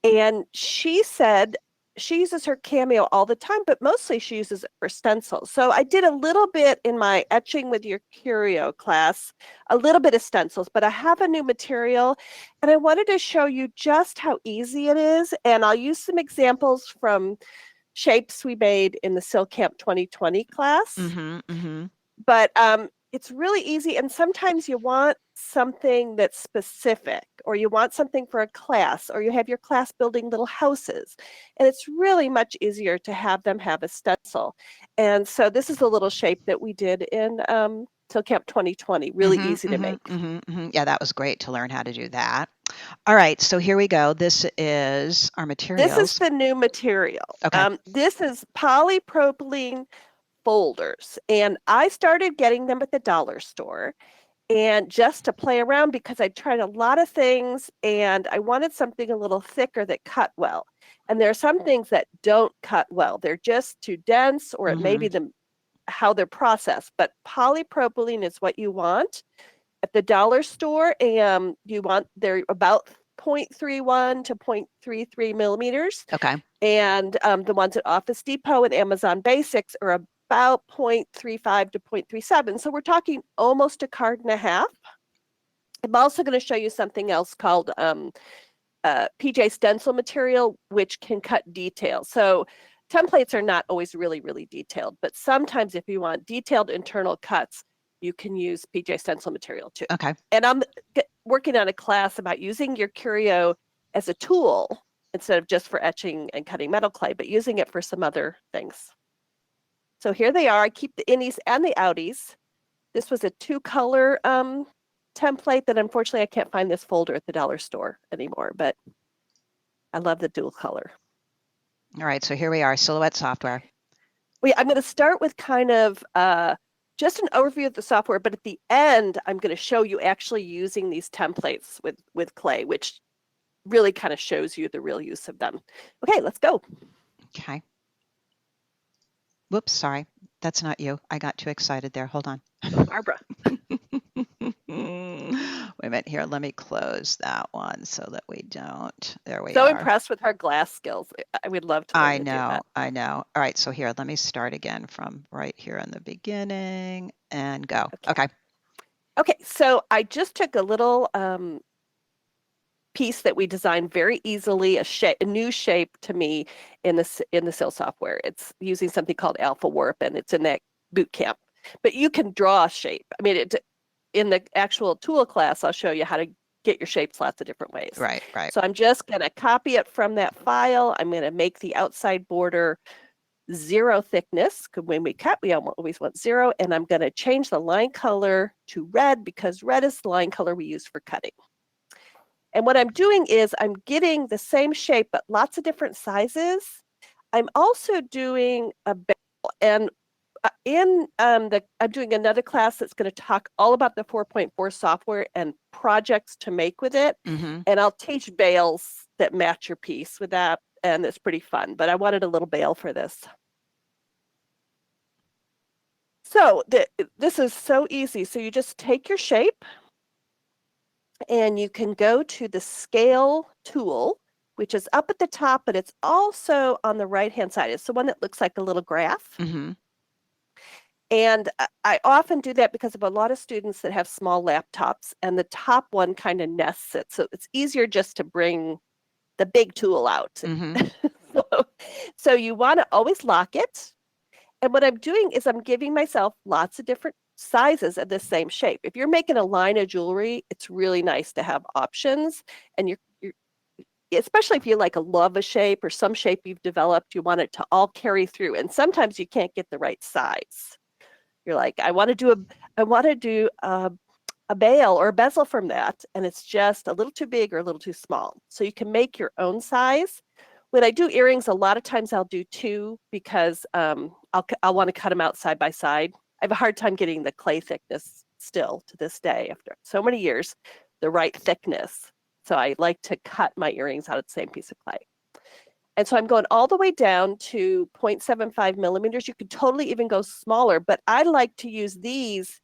and she said she uses her Cameo all the time, but mostly she uses it for stencils. So I did a little bit in my Etching with Your Curio class, a little bit of stencils, but I have a new material and I wanted to show you just how easy it is. And I'll use some examples from shapes we made in the Silk Camp 2020 class. But it's really easy, and sometimes you want something that's specific, or you want something for a class, or you have your class building little houses, and it's really much easier to have them have a stencil. And so this is a little shape that we did in Silk Camp 2020, really easy to make. Yeah, that was great to learn how to do that. All right, so here we go. This is our materials. This is the new material. Okay. This is polypropylene folders, and I started getting them at the dollar store, and just to play around because I tried a lot of things and I wanted something a little thicker that cut well. And there are some things that don't cut well. They're just too dense, or it may be how they're processed. But polypropylene is what you want at the dollar store, and they're about 0.31 to 0.33 millimeters. Okay. And the ones at Office Depot and Amazon Basics are about 0.35 to 0.37. So we're talking almost a card and a half. I'm also going to show you something else called PJ stencil material, which can cut detail. So templates are not always really, really detailed, but sometimes if you want detailed internal cuts, you can use PJ stencil material too. Okay. And I'm working on a class about using your Curio as a tool instead of just for etching and cutting metal clay, but using it for some other things. So here they are. I keep the innies and the outies. This was a 2-color template that unfortunately I can't find this folder at the dollar store anymore, but I love the dual color. All right, so here we are, Silhouette software. I'm going to start with kind of just an overview of the software, but at the end, I'm going to show you actually using these templates with clay, which really kind of shows you the real use of them. Okay, let's go. Okay. Whoops, sorry. That's not you. I got too excited there. Hold on. Barbara. Wait a minute here. Let me close that one so that we don't. There we are. So impressed with her glass skills. I would love to learn to do that. I know. All right, so here, let me start again from right here in the beginning and go. Okay. Okay, so I just took a little piece that we designed very easily, a new shape to me in the SIL software. It's using something called Alpha Warp, and it's in that boot camp. But you can draw a shape. I mean, in the actual tool class, I'll show you how to get your shapes lots of different ways. Right. So I'm just going to copy it from that file. I'm going to make the outside border 0 thickness, because when we cut, we always want 0. And I'm going to change the line color to red, because red is the line color we use for cutting. And what I'm doing is I'm getting the same shape, but lots of different sizes. I'm also doing a barrel, and I'm doing another class that's going to talk all about the 4.4 software and projects to make with it. And I'll teach bales that match your piece with that, and it's pretty fun. But I wanted a little bale for this. So this is so easy. So you just take your shape, and you can go to the scale tool, which is up at the top, but it's also on the right-hand side. It's the one that looks like a little graph. And I often do that because of a lot of students that have small laptops, and the top one kind of nests it. So it's easier just to bring the big tool out. So you want to always lock it. And what I'm doing is I'm giving myself lots of different sizes of the same shape. If you're making a line of jewelry, it's really nice to have options. And you're especially if you love a shape or some shape you've developed, you want it to all carry through. And sometimes you can't get the right size. You're like, I want to do a bail or a bezel from that, and it's just a little too big or a little too small. So you can make your own size. When I do earrings, a lot of times I'll do 2, because I'll want to cut them out side by side. I have a hard time getting the clay thickness still to this day after so many years, the right thickness. So I like to cut my earrings out of the same piece of clay. And so I'm going all the way down to 0.75 millimeters. You could totally even go smaller, but I like to use these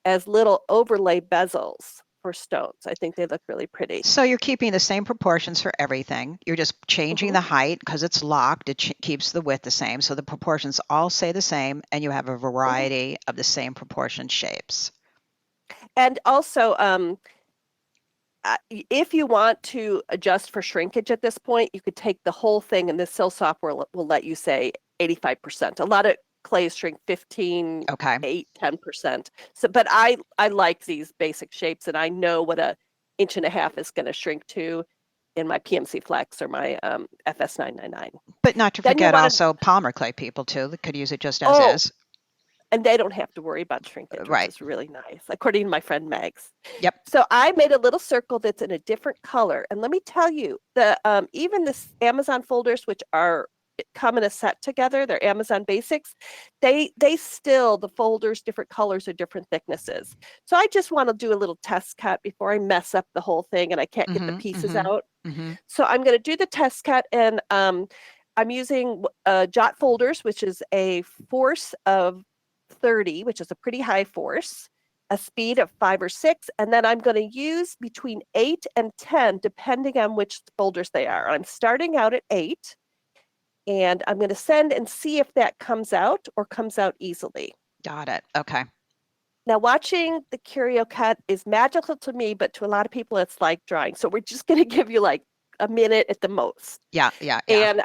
as little overlay bezels for stones. I think they look really pretty. So you're keeping the same proportions for everything. You're just changing the height because it's locked. It keeps the width the same. So the proportions all stay the same, and you have a variety of the same proportion shapes. And also, if you want to adjust for shrinkage at this point, you could take the whole thing, and the Sill software will let you say 85%. A lot of clays shrink 15, 8, 10%. So, but I like these basic shapes, and I know what a 1.5 inches is going to shrink to in my PMC Flex or my FS 999. But not to forget also polymer clay people too that could use it just as is. And they don't have to worry about shrinkage, which is really nice, according to my friend Megs. Yep. So I made a little circle that's in a different color. And let me tell you, the even the Amazon folders, which come in a set together, they're Amazon Basics, they still, the folders, different colors are different thicknesses. So I just want to do a little test cut before I mess up the whole thing and I can't get the pieces out. So I'm going to do the test cut, and I'm using Jot folders, which is a force of 30, which is a pretty high force, a speed of 5 or 6, and then I'm going to use between 8 and 10 depending on which folders they are. I'm starting out at 8, and I'm going to send and see if that comes out or comes out easily. Got it. Okay. Now, watching the curio cut is magical to me, but to a lot of people it's like drawing. So we're just going to give you like a minute at the most. Yeah. And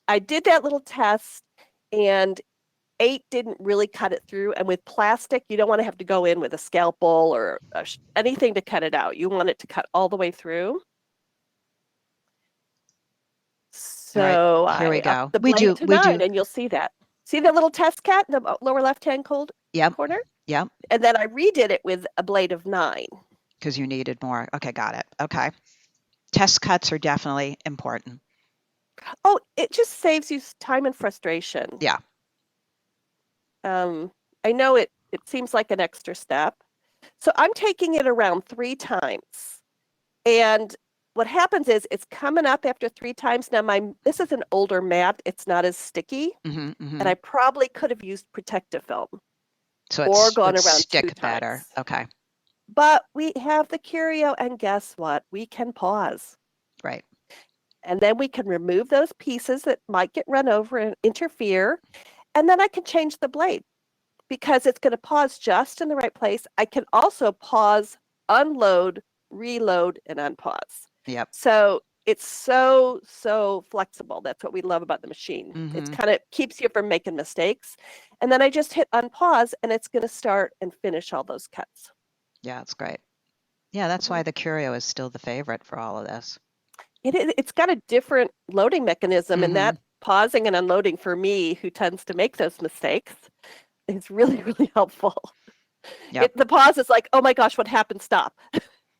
I did that little test, and 8 didn't really cut it through. And with plastic, you don't want to have to go in with a scalpel or anything to cut it out. You want it to cut all the way through. So here we go. We do, and you'll see that. See the little test cut in the lower left-hand corner? Yep. And then I redid it with a blade of 9. Because you needed more. Okay, got it. Okay. Test cuts are definitely important. Oh, it just saves you time and frustration. Yeah. I know it seems like an extra step. So I'm taking it around 3 times. And what happens is it's coming up after 3 times. Now this is an older mat. It's not as sticky. And I probably could have used protective film. So or gone around stick 2 better. times. Okay. But we have the curio, and guess what? We can pause. Right. And then we can remove those pieces that might get run over and interfere. And then I can change the blade because it's going to pause just in the right place. I can also pause, unload, reload, and unpause. Yep. So it's so flexible. That's what we love about the machine. It kind of keeps you from making mistakes. And then I just hit unpause, and it's going to start and finish all those cuts. Yeah, it's great. Yeah, that's why the curio is still the favorite for all of this. It's got a different loading mechanism, and that pausing and unloading for me, who tends to make those mistakes, is really, really helpful. Yep. The pause is like, oh my gosh, what happened? Stop.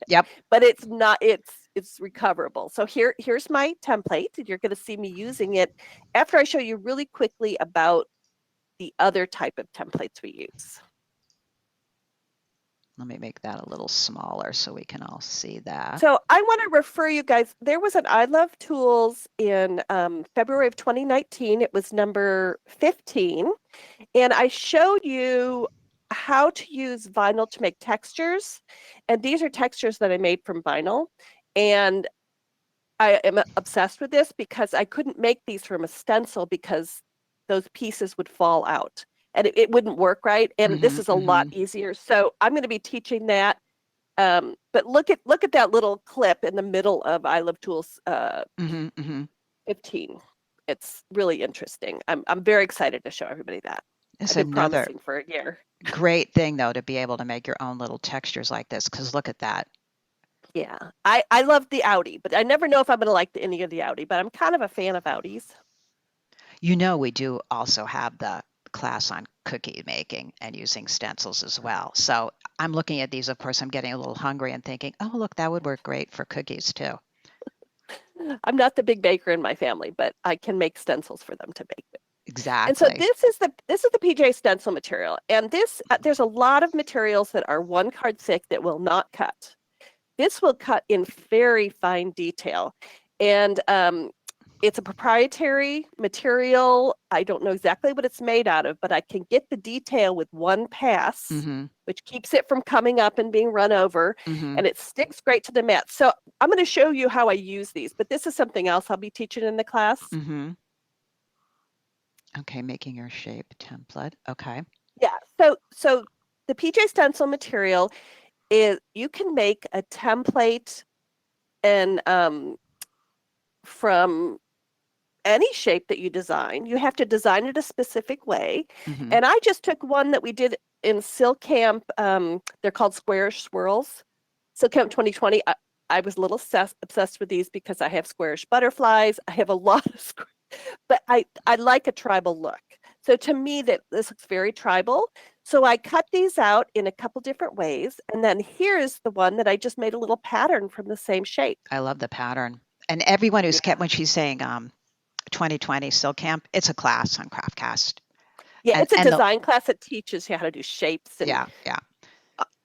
Yep. But it's not, it's recoverable. So here's my template, and you're going to see me using it after I show you really quickly about the other type of templates we use. Let me make that a little smaller so we can all see that. So I want to refer you guys, there was an I Love Tools in February of 2019. It was number 15. And I showed you how to use vinyl to make textures. And these are textures that I made from vinyl. And I am obsessed with this because I couldn't make these from a stencil because those pieces would fall out. And it wouldn't work right. And this is a lot easier. So I'm going to be teaching that. But look at that little clip in the middle of I Love Tools 15. It's really interesting. I'm very excited to show everybody that. It's I've been another promising for a year. great thing, though, to be able to make your own little textures like this, because look at that. Yeah, I love the Audi, but I never know if I'm going to like any of the Audi, but I'm kind of a fan of Audis. You know, we do also have the class on cookie making and using stencils as well. So I'm looking at these, of course, I'm getting a little hungry and thinking, oh, look, that would work great for cookies too. I'm not the big baker in my family, but I can make stencils for them to bake with. Exactly. And so this is the PJ stencil material. And this there's a lot of materials that are 1 card thick that will not cut. This will cut in very fine detail. And it's a proprietary material. I don't know exactly what it's made out of, but I can get the detail with 1 pass which keeps it from coming up and being run over, and it sticks great to the mat. So I'm going to show you how I use these, but this is something else I'll be teaching in the class. Okay, making your shape template. Okay. Yeah, so the PJ stencil material is, you can make a template and from any shape that you design. You have to design it a specific way. And I just took one that we did in Silk Camp. They're called Squarish Swirls. Silk Camp 2020. I was a little obsessed with these because I have squarish butterflies. I have a lot of but I like a tribal look. So to me, that this looks very tribal. So I cut these out in a couple different ways. And then here's the one that I just made a little pattern from the same shape. I love the pattern. And everyone who's kept, when she's saying 2020 Silk Camp, it's a class on Craftcast. Yeah, it's a design class that teaches you how to do shapes and,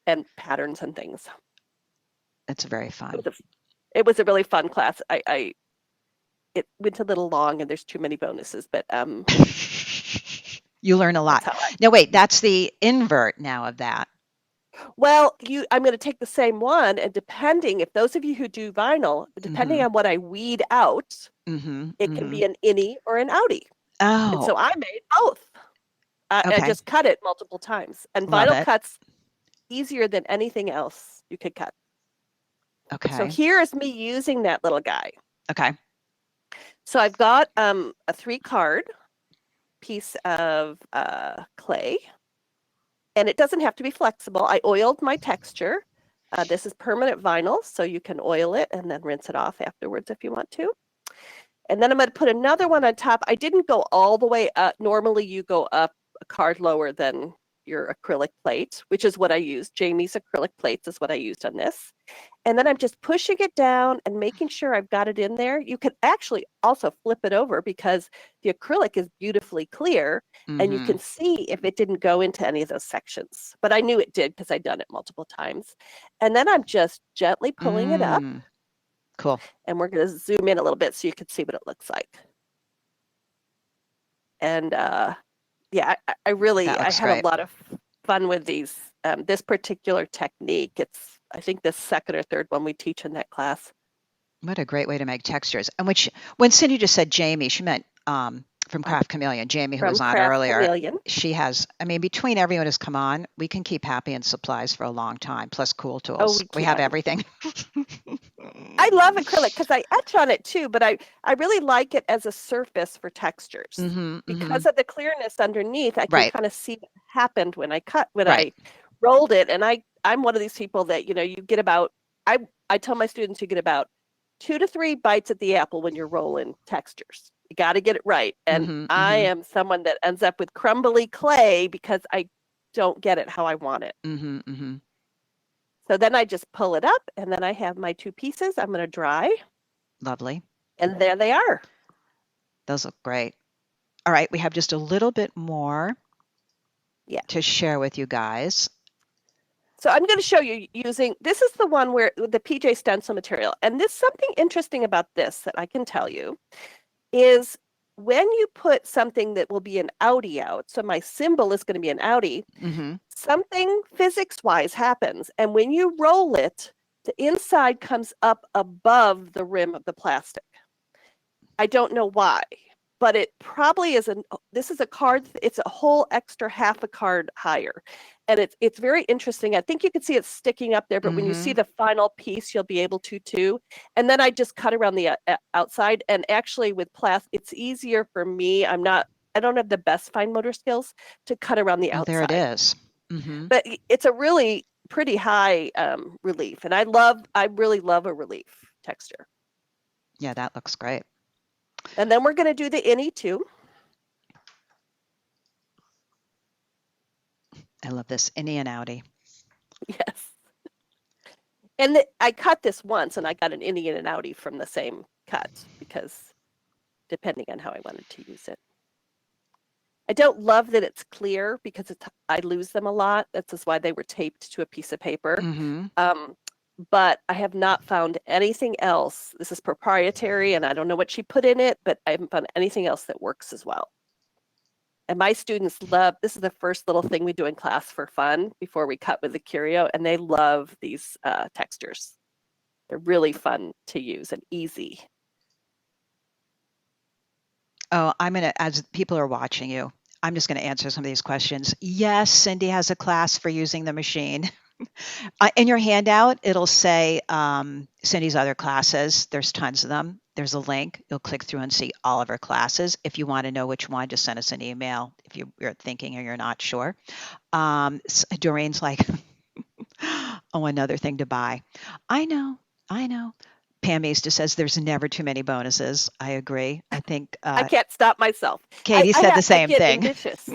and patterns and things. It's very fun. It was a really fun class. It went a little long and there's too many bonuses, but you learn a lot. No, wait, that's the invert now of that. Well, I'm going to take the same one, and depending, if those of you who do vinyl, depending on what I weed out, it can be an innie or an outie. Oh. And so I made both. I just cut it multiple times. And vinyl cuts easier than anything else you could cut. Okay. So here is me using that little guy. Okay. So I've got a 3-card piece of clay. And it doesn't have to be flexible. I oiled my texture. This is permanent vinyl, so you can oil it and then rinse it off afterwards if you want to. And then I'm going to put another one on top. I didn't go all the way up. Normally you go up a card lower than your acrylic plate, which is what I used. Jamie's acrylic plates is what I used on this. And then I'm just pushing it down and making sure I've got it in there. You could actually also flip it over because the acrylic is beautifully clear and you can see if it didn't go into any of those sections. But I knew it did because I'd done it multiple times. And then I'm just gently pulling it up. Cool. And we're going to zoom in a little bit so you can see what it looks like. And yeah, I really, I had a lot of fun with these. This particular technique, it's, I think, the second or third one we teach in that class. What a great way to make textures. And when Cindy just said Jamie, she meant from Craft Chameleon, Jamie, who was on earlier. Chameleon. She has, I mean, between everyone who's come on, we can keep Happy and supplies for a long time, plus cool tools. Oh, we have everything. I love acrylic because I etch on it too, but I really like it as a surface for textures. Because of the clearness underneath, I can kind of see what happened when I I rolled it. And I'm one of these people that, you get about, I tell my students you get about 2 to 3 bites at the apple when you're rolling textures. You got to get it right. And I am someone that ends up with crumbly clay because I don't get it how I want it. So then I just pull it up and then I have my 2 pieces. I'm going to dry. Lovely. And there they are. Those look great. All right. We have just a little bit more to share with you guys. So I'm going to show you using, this is the one where the PJ stencil material. And there's something interesting about this that I can tell you is when you put something that will be an outie out, so my symbol is going to be an outie, something physics-wise happens. And when you roll it, the inside comes up above the rim of the plastic. I don't know why, but it probably is this is a card, it's a whole extra half a card higher. And it's very interesting. I think you can see it sticking up there, but when you see the final piece, you'll be able to too. And then I just cut around the outside. And actually with plastic, it's easier for me. I don't have the best fine motor skills to cut around the outside. There it is. But it's a really pretty high relief. And I really love a relief texture. Yeah, that looks great. And then we're going to do the innie too. I love this innie and outie. Yes. And I cut this once and I got an innie and an outie from the same cut because depending on how I wanted to use it. I don't love that it's clear because I lose them a lot. That's why they were taped to a piece of paper. But I have not found anything else. This is proprietary and I don't know what she put in it, but I haven't found anything else that works as well. And my students love, this is the first little thing we do in class for fun before we cut with the curio, and they love these textures. They're really fun to use and easy. Oh, as people are watching you, I'm just going to answer some of these questions. Yes, Cindy has a class for using the machine. In your handout, it'll say Cindy's other classes. There's tons of them. There's a link. You'll click through and see all of her classes. If you want to know which one, just send us an email if you're thinking or you're not sure. Doreen's like, oh, another thing to buy. I know. Pam Easter says there's never too many bonuses. I agree. I think I can't stop myself. Katie said the same thing. Ambitious.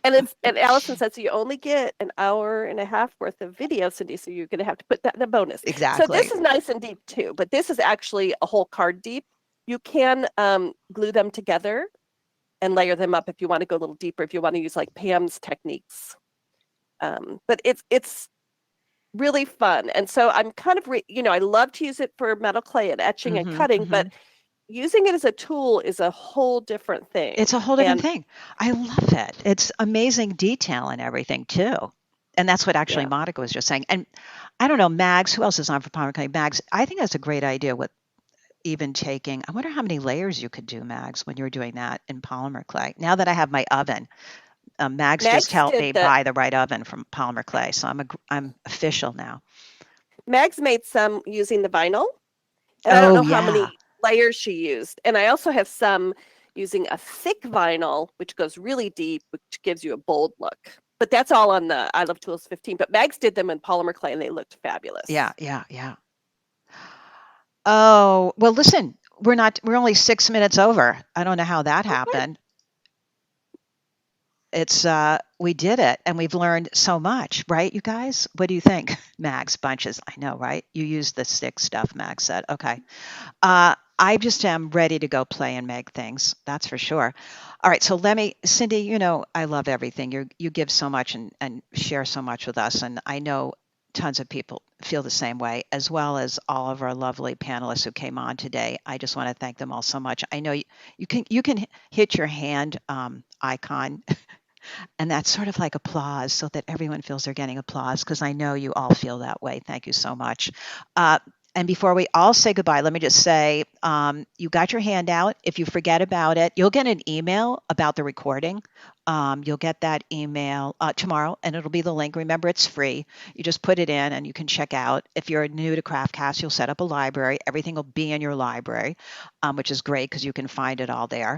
and Allison says you only get an hour and a half worth of video, Cindy, so you're going to have to put that in a bonus. Exactly. So this is nice and deep too, but this is actually a whole card deep. You can glue them together and layer them up if you want to go a little deeper, if you want to use like Pam's techniques. But it's really fun. And so I'm kind of, I love to use it for metal clay and etching and cutting, but using it as a tool is a whole different thing. It's a whole different thing. I love it. It's amazing detail and everything too. And that's what actually Monica was just saying. And I don't know, Mags, who else is on for polymer clay? Mags, I think that's a great idea with even taking, I wonder how many layers you could do, Mags, when you're doing that in polymer clay. Now that I have my oven, Mags just helped me buy the right oven from polymer clay, so I'm official now. Mags made some using the vinyl, and I don't know how many layers she used. And I also have some using a thick vinyl, which goes really deep, which gives you a bold look. But that's all on the I Love Tools 15. But Mags did them in polymer clay, and they looked fabulous. Yeah. Oh well, listen, we're only 6 minutes over. I don't know how that happened. It's we did it, and we've learned so much, right, you guys? What do you think? Mags, bunches. I know, right? You used the stick stuff, Mags said. Okay. I just am ready to go play and make things. That's for sure. All right. So Cindy, I love everything. You give so much and share so much with us. And I know tons of people feel the same way, as well as all of our lovely panelists who came on today. I just want to thank them all so much. I know you can hit your hand icon and that's sort of like applause so that everyone feels they're getting applause, because I know you all feel that way. Thank you so much. And before we all say goodbye, let me just say, you got your handout. If you forget about it, you'll get an email about the recording. You'll get that email tomorrow, and it'll be the link. Remember, it's free. You just put it in, and you can check out. If you're new to CraftCast, you'll set up a library. Everything will be in your library, which is great because you can find it all there.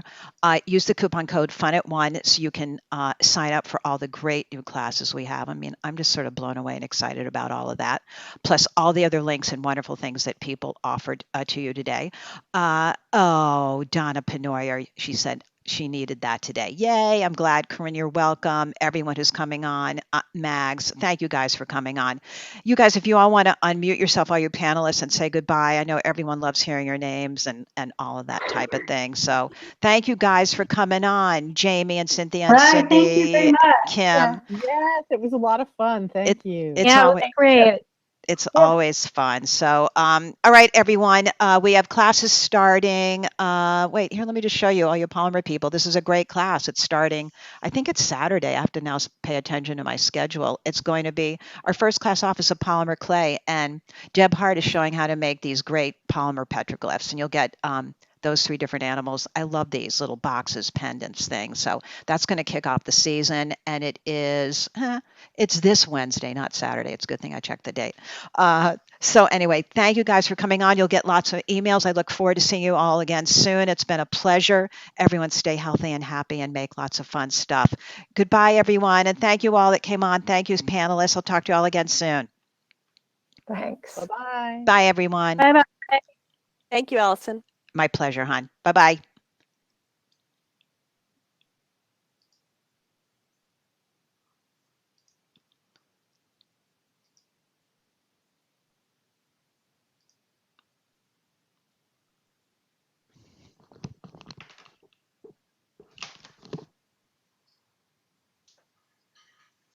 Use the coupon code FUN@1 so you can sign up for all the great new classes we have. I mean, I'm just sort of blown away and excited about all of that, plus all the other links and wonderful things that people offered to you today. Donna Penoyer, she said she needed that today. Yay, I'm glad. Corinne, you're welcome. Everyone who's coming on. Mags, thank you guys for coming on. You guys, if you all want to unmute yourself, all your panelists, and say goodbye. I know everyone loves hearing your names and all of that type of thing. So thank you guys for coming on. Jamie and Cynthia and Cindy. Thank you very much. Kim. Yes, it was a lot of fun. Thank you. It was great. It's always fun. So, all right, everyone, we have classes starting. Wait, here, let me just show you all your polymer people. This is a great class. It's starting, I think it's Saturday. I have to now pay attention to my schedule. It's going to be our first class off is a polymer clay, and Deb Hart is showing how to make these great polymer petroglyphs, and you'll get those 3 different animals. I love these little boxes, pendants, things. So that's going to kick off the season, and it is, it's this Wednesday, not Saturday. It's a good thing I checked the date. So anyway, thank you guys for coming on. You'll get lots of emails. I look forward to seeing you all again soon. It's been a pleasure. Everyone stay healthy and happy and make lots of fun stuff. Goodbye, everyone. And thank you all that came on. Thank you, panelists. I'll talk to you all again soon. Thanks. Bye-bye. Bye, everyone. Bye-bye. Thank you, Allison. My pleasure, hon. Bye-bye.